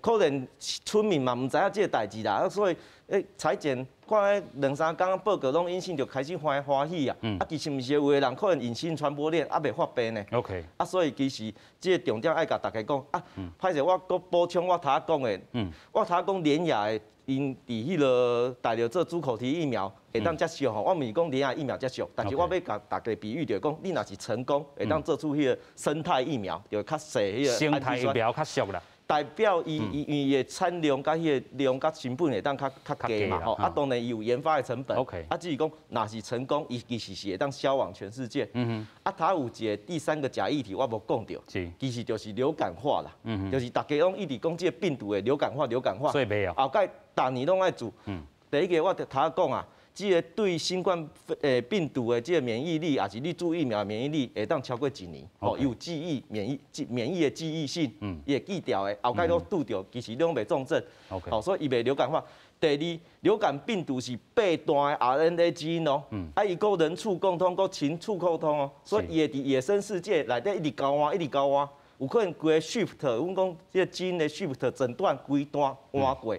可能村民嘛毋知影这个代志啦，啊，所以采检看2、3工报告拢阴性，就开始欢喜啊。啊，其实毋是有的人可能隐性传播链还袂发病呢。OK， 啊，所以其实这个重点爱甲大家讲啊，歹势我搁补充我头仔讲的，我头仔讲联亚的。因伫迄个大陆做主口蹄疫苗会当接受吼，我毋是讲联亚疫苗接受，但是我要甲大家比喻，就是讲你若是成功会当做出迄个生态疫苗，就较细迄个生态疫苗较俗啦，代表伊的产量甲迄个量甲成本会当较低嘛吼，啊当然伊有研发的成本，啊只是讲若是成功，伊其实是会当销往全世界。啊，它有一个第3个假议题我无讲到，其实就是流感化啦，就是大家拢一直讲这个病毒的流感化，所以袂哦，后盖。逐年拢爱做，第一个我头仔讲啊，这个对新冠病毒的这个免疫力，也是你注疫苗的免疫力，会当超过1年，哦，有记忆免疫的记忆性，伊会记掉的，后盖都拄着，其实拢袂重症，好，所以伊袂流感化。第二，流感病毒是8段的 RNA 基因哦，啊，伊个人畜共通，个禽畜共通哦，所以伊会伫野生世界内底一直交换，一直交换，有可能规个 shift， 阮讲这个基因的 shift 诊断规段换过。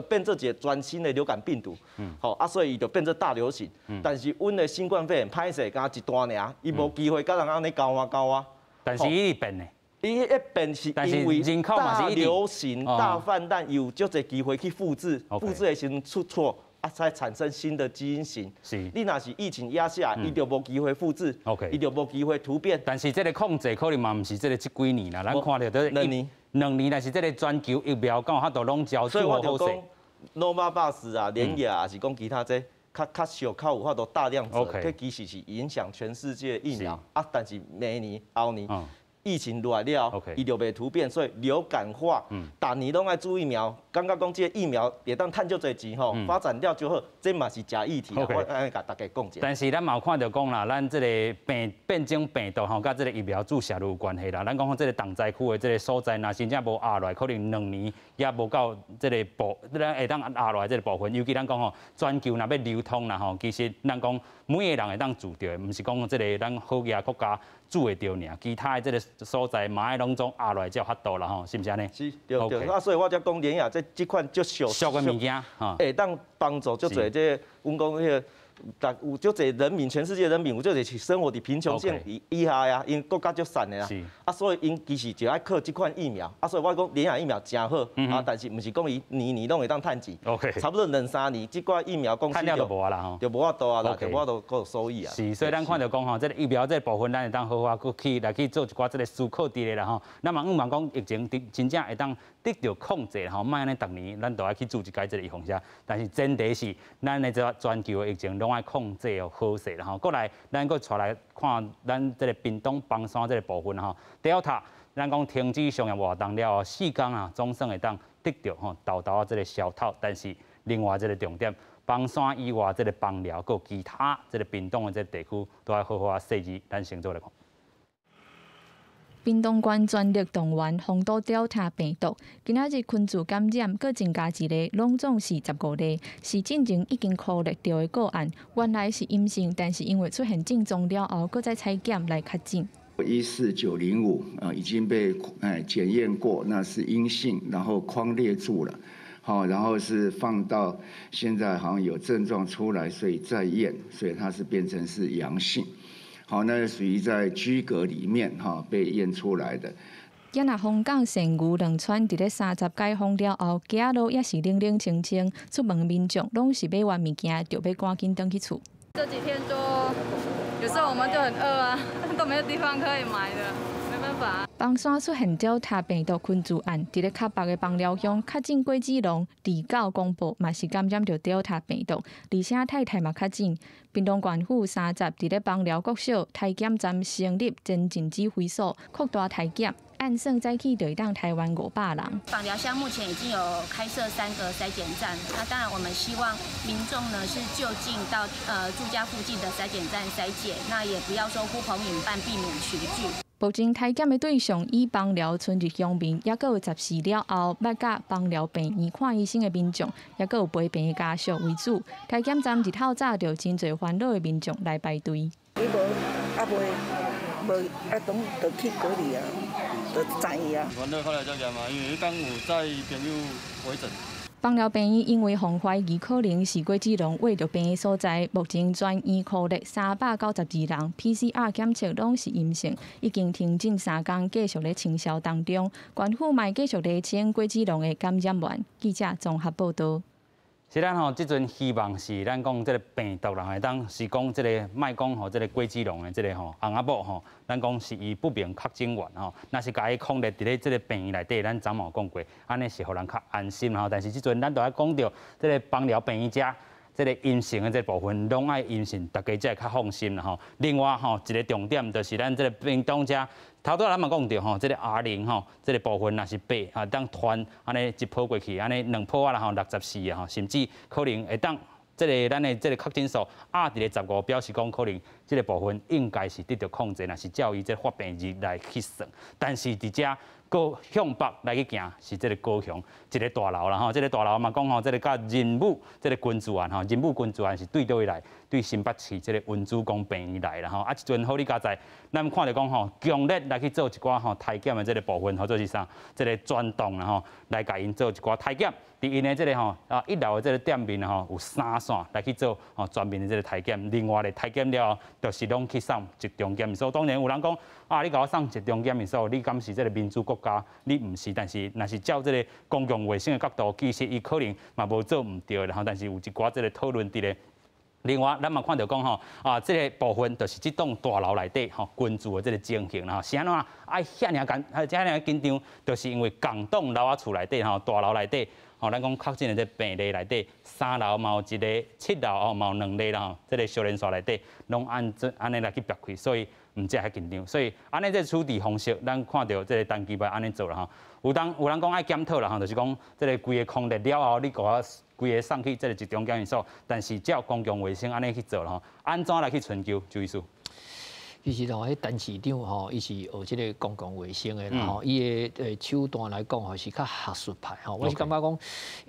变做一个全新的流感病毒，好啊，所以伊就变做大流行。但是阮的新冠肺炎歹势，敢一段尔，伊无机会甲人安尼交换。但是伊变呢？伊一变是因为大流行、大泛滥，有足侪机会去复制，复制的时阵出错。啊，才产生新的基因型。是，你若是疫情压下，伊就无机会复制，伊就无机会突变。但是这个控制可能嘛，毋是这个这几年啦，咱看到都2年，但是这个全球疫苗刚好都拢交出好势。所以我就讲，Novavax 啊、联亚，还是讲其他这较小、较有法度大量做，这其实是影响全世界疫苗啊。但是明年、后年。疫情落来了，伊就袂突变，所以流感化，逐年拢爱注疫苗。感觉讲这疫苗会当趁足侪钱吼，发展了就好，这嘛是假议题。我安尼甲大家讲一下。但是咱嘛有看到讲啦，咱这个变种病毒吼，甲这个疫苗注射都有关系啦。咱讲这个重灾区的这个所在，若真正无压落来，可能2年也无到这个咱会当压落来这个部分。尤其咱讲吼，全球若要流通啦吼，其实咱讲每个人会当做着，毋是讲这个咱好个国家做会着尔，其他的这个所在嘛爱拢总压落来才有法度啦吼，是毋是安尼？是，对。啊，所以我才讲联亚这款足俗的物件，会当帮助足侪这，阮讲迄个。有足侪人民，全世界人民有足侪生活伫贫穷线以下呀，因国家足散的啦，啊，所以因其实就爱靠这款疫苗，啊，所以我讲联亚疫苗真好，啊，但是毋是讲伊年拢会当趁钱，差不多2、3年，这款疫苗公司就无啊啦吼，就无法度啊啦，就无法度有收益啊。是，所以咱看到讲吼，这个疫苗这部分，咱会当好好去做一寡这个思考伫咧啦吼。咱嘛望讲疫情真正会当得到控制吼，莫安尼逐年咱都爱去做一解这个预防针，但是前提是咱的这全球的疫情拢拢爱控制哦好势啦吼。过来，咱搁带来看咱这个屏东邦山这个部分吼 ，Delta 咱讲停止商业活动了后，4天啊，总算会当得到吼豆豆啊这个消透，但是另外这个重点，邦山以外这个邦寮，佮其他这个屏东的这个地区，都要好好啊设计，咱先做来看。屏东县全力动员防堵 Delta 病毒，今仔日群聚感染，佮增加一个，拢总是15例，是进前已经确认到的个案，原来是阴性，但是因为出现症状了后，佮再采检来确诊。14905已经被检验过，那是阴性，然后框列住了，好，然后是放到现在好像有症状出来，所以再验，所以它是变成是阳性。好，那属于在居隔里面被验出来的。今仔香港成牛两川伫咧30解封了后，街路也是冷冷清清，出门民众拢是买完物件就要赶紧回去厝。这几天就有时候我们就很饿啊，都没有地方可以买的，没办法。邦山出现Delta病毒群聚案，伫咧较北的邦寮乡确诊郭子龙29公布，嘛是感染着Delta病毒，而且太太嘛确诊。屏东县府30伫咧邦寮国小体检站成立前进指挥所，扩大体检。按算早起就会当台湾500人。枋寮乡目前已经有开设3个筛检站，那当然我们希望民众呢是就近到住家附近的筛检站筛检，那也不要说呼朋引伴，避免群聚。目前体检的对象以枋寮村入乡民，也有14了后捌甲枋寮病院看医生的民众，也有陪病的家属为主。体检站日透早就真侪烦恼的民众来排队。无拢就去隔离啊，就知啊。烦恼较来遮严嘛，因为迄天有载朋友回诊。枋寮病院因为防怀疑可能是郭子龙为着病的所在，目前全院确认392人 PCR 检测拢是阴性，已经停诊3天，继续咧清消当中。县府嘛继续厘清郭子龙的感染源。记者综合报道。是咱即阵希望是咱讲即个病毒人会当是讲即个卖讲即个郭子龙的即个翁仔某咱讲是伊不明确诊源若是家己控制伫咧即个病院内底，咱昨嘛讲过，安尼是互人较安心但是即阵咱都要讲到即个枋寮病院遮。即个阴性的这部分，拢爱阴性，大家才会较放心啦另外一个重点就是咱即个屏东遮，头拄咱嘛讲到即个R0即个部分若是8当传安尼一波过去，安尼2波啦64甚至可能会当即个咱的即个确诊数伫咧15，表示讲可能即个部分应该是得到控制，若是照伊即发病日来去算，但是伫遮。高向北来去行是这个高雄一个大楼啦这个大楼嘛讲这个甲仁武这个群聚案仁武群聚案是对倒位来？对新北市这个文主公病院来啦一阵好哩佳在，咱看到讲强烈来去做一寡体检的这个部分，或者是啥这个转动啦来甲因做一寡体检。伫因的这个1楼的这个店面有3线来去做全面的这个体检，另外的体检了后，就是拢去送集中检验所。当然有人讲你甲我送集中检验所，你敢是这个民主国家？你唔是，但是若是照这个公共卫生的角度，其实伊可能嘛无做唔对的但是有一寡这个讨论伫咧。另外，咱嘛看到讲这个部分就是这栋大楼内底群聚的这个情形啦是安怎遐尔紧张，就是因为共栋楼厝内底大楼内底。咱讲确诊的这病例内底，3楼嘛有一个，7楼嘛有2例啦这个小连锁内底拢安尼来去别开，所以唔只遐紧张。所以安尼这处理方式，咱看到这个单机牌安尼做啦有人讲爱检讨啦就是讲这个规个控制了后，你给我规个送去这个集中检验所，但是照公共卫生安尼去做啦安怎来去寻求就意思。其实迄陈市长伊是学即个公共卫生的啦伊的手段来讲是较学术派我是感觉讲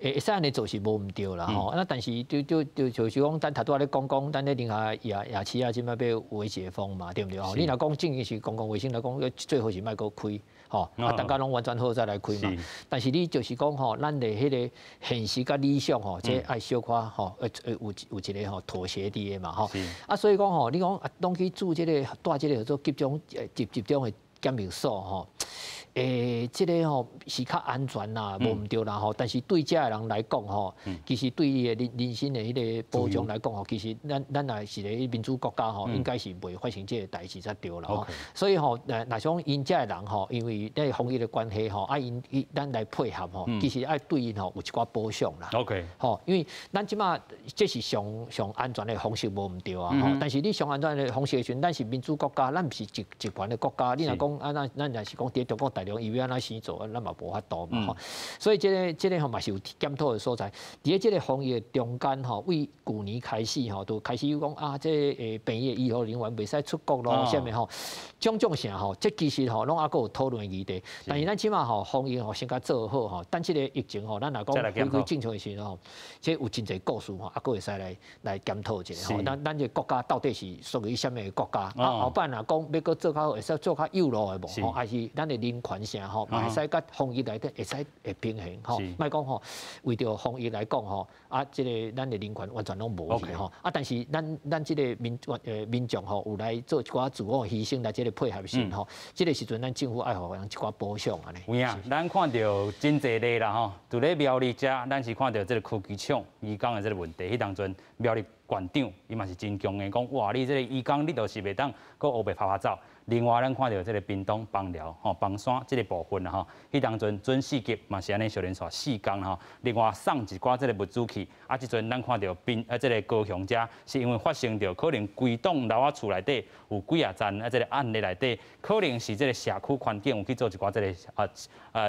会使安尼做是无毋对啦那但是就是讲咱头拄仔咧讲咱咧宁夏夜市即摆要微解封嘛，对毋对你若讲正经是公共卫生来讲，最好是莫搁开大家拢完全好再来开嘛。但是你就是讲咱的迄个现实甲理想这爱小可有一个妥协伫的嘛所以讲你讲拢去做即个。带即个做集中的检验所这个吼是较安全啦，无毋对啦吼。但是对遮个人来讲吼，其实对伊的人身的迄个保障来讲吼，其实咱也是咧民主国家吼，应该是袂发生这个代志才对啦吼。所以吼，若像因遮个人吼，因为咧防疫的关系吼，因咱来配合吼，其实爱对因吼有一寡保障啦。OK， 吼，因为咱即马这是上安全的方式无毋对啊吼。但是你上安全的方式的时阵，咱是民主国家，咱毋是集权的国家。你若讲啊，咱若是讲伫中国大陆医院安怎先做，咱嘛无法度嘛吼。所以这个吼嘛是有检讨的所在。伫这个防疫的中间吼，为去年开始吼，就开始有讲啊，这病疫医护人员袂使出国咯，啥物吼，种啥吼，这其实吼拢还佫有讨论的议题。但是咱起码吼防疫吼先甲做好吼，等这个疫情吼，咱若讲回归正常的时候吼，这有真侪故事吼，还佫会使来检讨一下吼。咱这个国家到底是属于什么个国家？啊，后摆若讲要佫做较会使做较有路的无？吼，还是咱的人权啥吼，嘛会使甲防疫内底会使会平衡吼。莫讲吼，为着防疫来讲吼，啊，这个咱的人权完全拢无去吼。啊，但是咱这个民众吼有来做一寡自我牺牲来这个配合性吼，这个时阵咱政府爱互人一寡保障安尼。有影，咱看到真侪例啦吼，伫咧苗栗遮，咱是看到这个区机场移工的这个问题，迄当阵苗栗县长伊嘛是真强的，讲哇，你这个移工你就是袂当搁黑白拍走。另外，咱看到这个屏东枋寮吼枋山这个部分啦吼，迄当阵准四级嘛是安尼小连续4天吼。另外送一寡这个物资去，啊，即阵咱看到这个高雄遮是因为发生着可能规栋楼仔厝内底有几啊层这个案例内底，可能是这个社区环境有去做一寡这个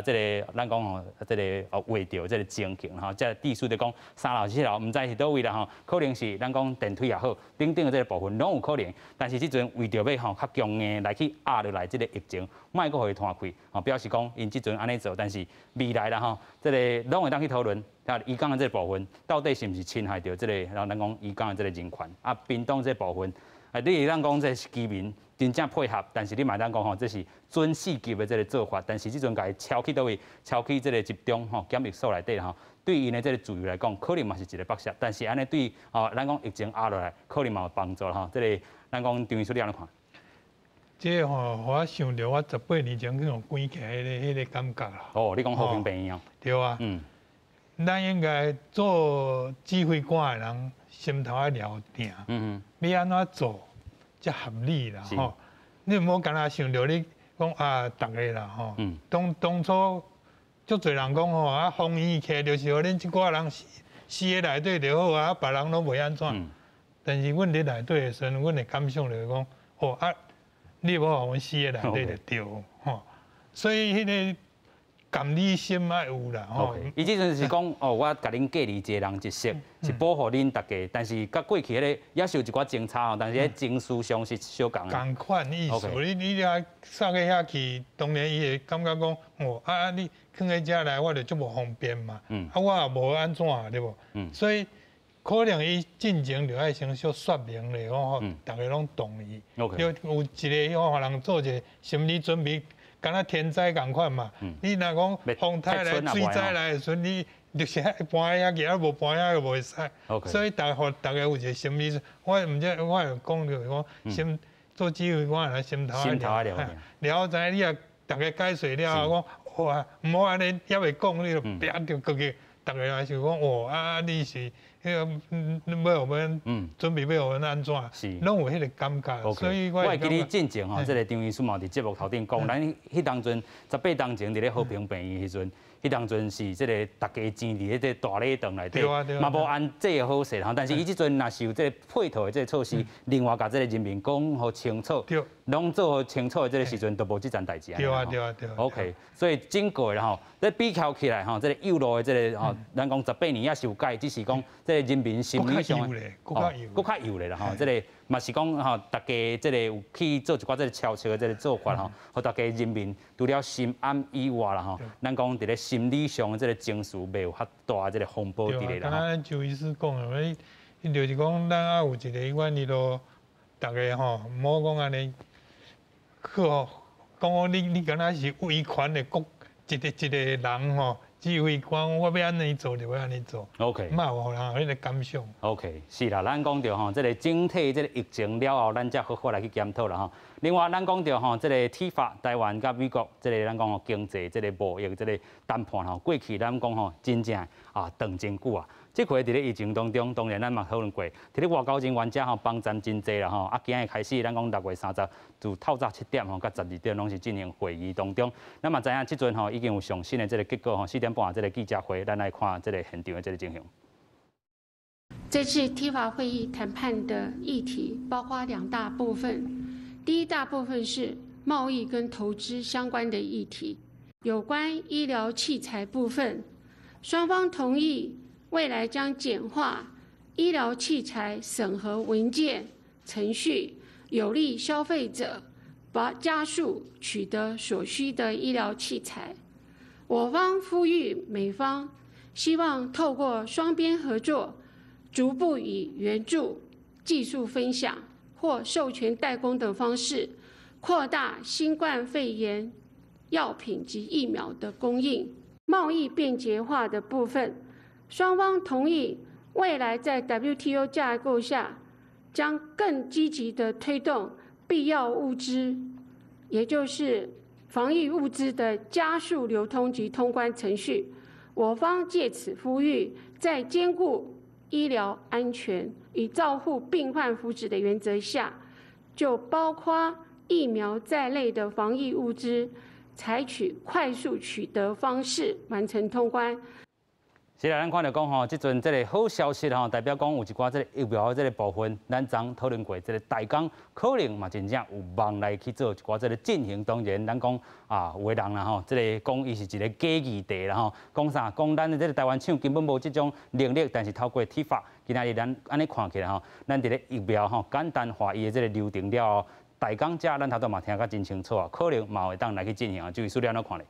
这个咱讲吼这个画着这个情景吼，这地数在讲3楼4楼，毋知是倒位啦吼，可能是咱讲电梯也好，等等的这个部分拢有可能，但是即阵为着要吼较强硬来去压落来这个疫情，莫搁互伊摊开，吼表示讲因即阵安尼做，但是未来啦吼，这个拢会当去讨论，啊，移工的这个部分到底是毋是侵害到这个，然后咱讲移工的这个人权，啊，屏东这部分，啊，你咱讲这是居民真正配合，但是你嘛当讲吼，这是准4级的这个做法，但是即阵甲伊超去倒位，超去这个集中吼检疫所内底吼，对因的这个自由来讲，可能嘛是一个剥削，但是安尼对吼，咱讲疫情压落来，可能嘛有帮助啦吼，这个咱讲张医师你安怎看？这吼，我想到我18年前去用关起迄个感觉啦。哦，你讲和平病院哦。对啊。咱应该做指挥官的人，心头要了定。要安怎做才合理啦？吼，你唔好干那想到你讲啊，逐个啦吼。当初足侪人讲吼，啊，防疫起就是互恁即寡人死喺内底就好啊，别人拢袂安怎。但是阮伫内底的时阵，阮的感想就是讲，哦啊。你无互阮死喺内底就对吼，所以迄个感理心爱有啦吼。伊即阵是讲哦，我甲恁隔离一个人一室，是保护恁大家，但是甲过去迄个也是有一寡争吵，但是喺情绪上是相共的。共款意思，你遐送去遐去，当然伊会感觉讲哦啊，你囥喺遮来，我就足无方便嘛。啊，我也无安怎对无？所以。可能伊进前就爱先小说明咧，吼，大家拢同意。有一个互人做一个心理准备，敢若天灾共款嘛。你若讲风台来、水灾来的时阵，你就是搬遐去，啊无搬遐就袂使。所以大家有一个心理，我毋知我有讲着讲，心做指挥官来心头啊了解，你也大家解释了后，讲哇，毋好安尼也袂讲，你就拼着过去，大家也是讲哦啊，你是。迄个要互阮准备要互阮安怎，拢有迄个感觉，所以我会记你进前吼，这个张医师嘛伫节目头顶讲，咱迄当阵18当前伫咧和平病院迄阵，迄当阵是这个大家钱伫迄个大礼堂内底，嘛无按这好势吼，但是伊即阵若是有这个配套的这个措施，另外甲这个人民讲好清楚，拢做好清楚的这个时阵，都无即件代志啊。对啊。OK， 所以经过啦吼，这比较起来吼，这个有路的这个吼，咱讲18年也是有改，只是讲这个人民心理上佫较有咧啦吼，这个嘛是讲吼，大家这个有去做一寡这个悄悄的这个做法吼，互大家人民除了心安以外啦吼，咱讲伫咧心理上的这个情绪袂有遐大这个风波伫咧啦。刚才周医师讲的，伊就是讲咱也有一个愿意咯，大家吼，莫讲安尼，去吼，讲你敢若是威权的一个人吼，指挥官，我要安尼做就要安尼做。OK， 嘛有人有迄个感想。OK， 是啦，咱讲到吼，这个整体这个疫情了后，咱才好好来去检讨啦吼。另外，咱讲到吼，这个体法台湾甲美国，这个咱讲吼经济这个贸易这个谈判吼，过去咱讲吼真正长真久啊。这回伫咧疫情当中，当然咱嘛讨论过，伫咧外交人员者吼帮站真济啦吼。今日开始，咱讲6月30就透早7点吼，甲12点拢是进行会议当中。咱嘛知影即阵吼已经有上新的这个结果吼，4点半这个记者会，咱来看这个现场的这个情形。这次TIFA会议谈判的议题包括2大部分，第一大部分是贸易跟投资相关的议题，有关医疗器材部分，双方同意未来将简化医疗器材审核文件程序，有利消费者加速取得所需的医疗器材。我方呼吁美方希望透过双边合作，逐步以援助、技术分享或授权代工等方式，扩大新冠肺炎药品及疫苗的供应。贸易便捷化的部分，双方同意未来在 WTO 架构下，将更积极地推动必要物资，也就是防疫物资的加速流通及通关程序。我方借此呼吁，在兼顾医疗安全与照护病患福祉的原则下，就包括疫苗在内的防疫物资，采取快速取得方式完成通关。是啦，咱看到讲吼，即阵这个好消息吼，代表讲有一寡这个疫苗的这个部分，咱昨讨论过，这个大港可能嘛真正有望来去做一寡这个进行。当然，咱讲有的人啦吼，这个讲伊是一个假议题啦吼，讲啥？讲咱的这个台湾厂根本无这种能力，但是透过TIFA，今仔日咱安尼看起来吼，咱伫咧疫苗吼简单化伊的这个流程了后，大港遮咱头拄嘛听甲真清楚啊，可能嘛会当来去进行啊，就是数量怎看咧？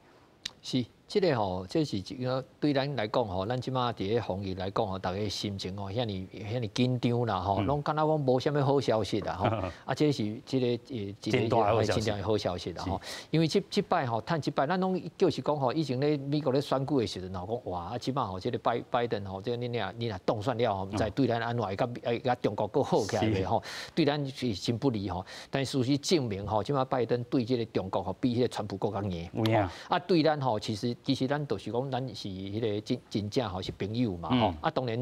是。这个吼，这是一个对咱来讲吼，咱即马伫咧防疫来讲吼，大家心情吼，遐尼紧张啦吼，拢敢若讲无啥物好消息啦吼。这是这个真大的好消息啦吼。因为即摆吼，趁即摆，咱拢就是讲吼，以前咧美国咧选举的时阵吼，讲哇，即摆吼，这个拜登吼，这你若当选了吼，毋知对咱安怎会甲中国搁好起来袂吼？对咱是真不利吼。但事实证明吼，即摆拜登对这个中国吼，比迄个川普更加硬。对咱吼，其实咱就是讲，咱是迄个真正吼是朋友嘛吼。当然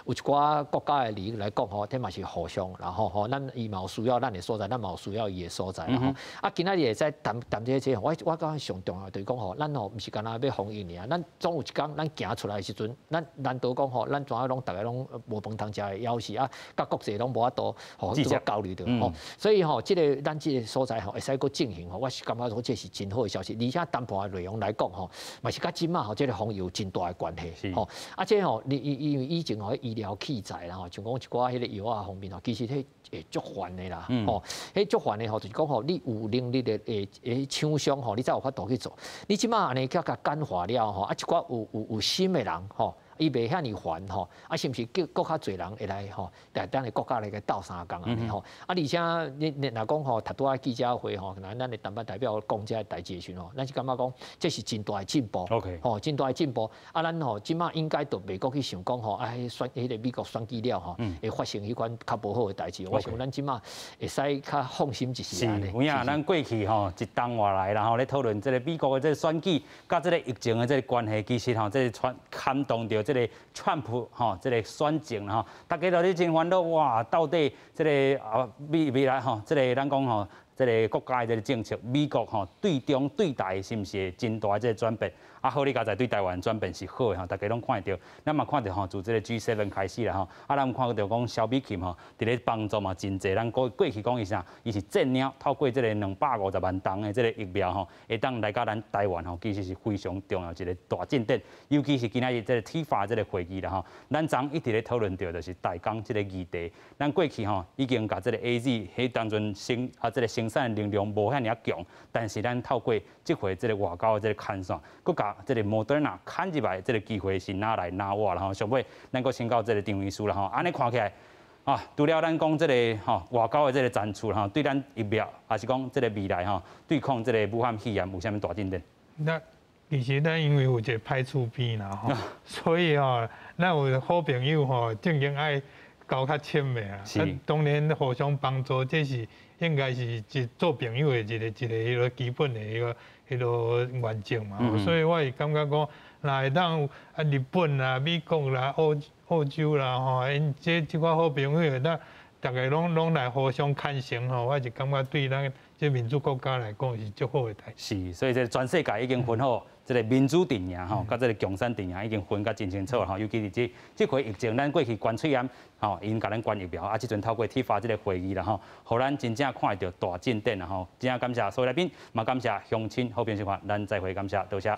有一寡国家的利益来讲吼，这嘛是互相，然后吼，咱伊嘛有需要咱的所在，咱嘛有需要伊的所在，然后今仔日会使谈这些，我感觉上重要就是讲吼，咱吼毋是干那要防疫尔，咱总有一天咱行出来的时阵，咱难道讲吼，咱怎啊拢大家拢无饭通食的枵死啊，甲国际拢无法度吼做交流的吼，所以吼，咱这个所在吼会使搁进行吼，我是感觉说这是真好的消息，而且谈判的内容来讲吼，嘛是甲嘛吼，这个防疫有真大的关系，吼，这吼，因为以前吼医疗器材啦，吼，像讲一寡迄个药啊方面吼，其实迄会足烦的啦，吼，迄足烦的吼，就是讲吼，你有能力的厂商吼，你才有法度去做。你即马安尼较简化了吼，一寡有心的人吼。伊袂遐尼烦吼，是毋是叫搁较侪人会来吼？咱的国家来个斗三工安尼吼。而且你若讲吼，拄多记者会吼，咱的谈判代表讲这代志的时吼，咱是感觉讲这是真大的进步。OK， 吼，真大的进步。咱吼即马应该都袂搁去想讲吼，迄个美国选举了吼，会发生迄款较无好的代志。我想咱即马会使较放心一些安尼。有影，咱过去吼一冬外来，然后咧讨论这个美国的这个选举，甲这个疫情的这个关系，其实吼这个牵动着。这个川普吼，这个选情吼，大家都咧真烦恼哇，到底这个未来吼，这个咱讲吼，这个国家的这个政策，美国吼对中对大是毋是真大这个转变？好，你家在对台湾转变是好的吼，大家拢看得到，咱嘛看到吼，自这个 G7 开始啦吼，咱看到讲萧美琴吼，伫咧帮助嘛真济，咱过去讲伊啥，伊是正了透过这个250万吨的这个疫苗吼，会当来到咱台湾吼，其实是非常重要一个大进展，尤其是今仔日这个TIFA这个会议啦吼，咱昨一直咧讨论到就是大港这个议题，咱过去吼已经甲这个 AZ 迄当阵这个生产能力无遐尔强，但是咱透过这回这个外交的这个看线，佮甲这个Moderna看入来，这个机会是哪来哪往啦吼，上尾咱阁请教这个张医师啦吼，安尼看起来除了咱讲这个外交的这个展出啦，对咱疫苗，还是讲这个未来对抗这个武汉肺炎有啥物大进展？那其实咱因为有一个歹厝边啦吼，所以吼，咱有好朋友吼，正经爱交较亲密啊。当然互相帮助，这是应该是一做朋友的一个迄个基本的迄个原则嘛。所以我会感觉讲，若会当日本啦、美国啦、澳洲啦吼，因这款好朋友会当大家拢来互相看成吼，我是感觉对咱这民主国家来讲是足好的代志。是，所以这全世界已经分好。这个民主阵营吼，甲这个共产阵营已经分甲真清楚吼，尤其是这回疫情，咱过去关喙炎吼，因甲咱关疫苗，啊，即阵透过TIFA这个会议啦吼，互咱真正看到大进展啦吼，真正感谢所有来宾，嘛感谢乡亲好评生活，咱再会感谢，多谢。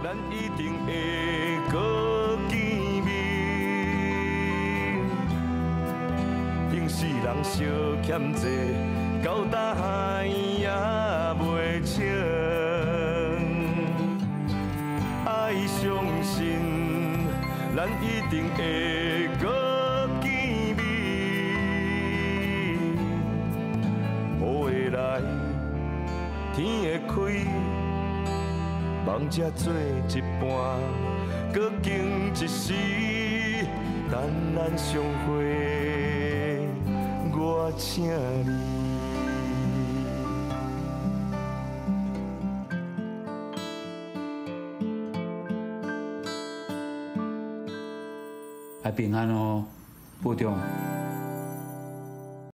咱一定会搁见面，平世人相欠债，交代也袂清。爱相信，咱一定会搁见面。雨会来，天会开，梦才做一半，搁经一时，等咱相会，我请你。平安哦，部长。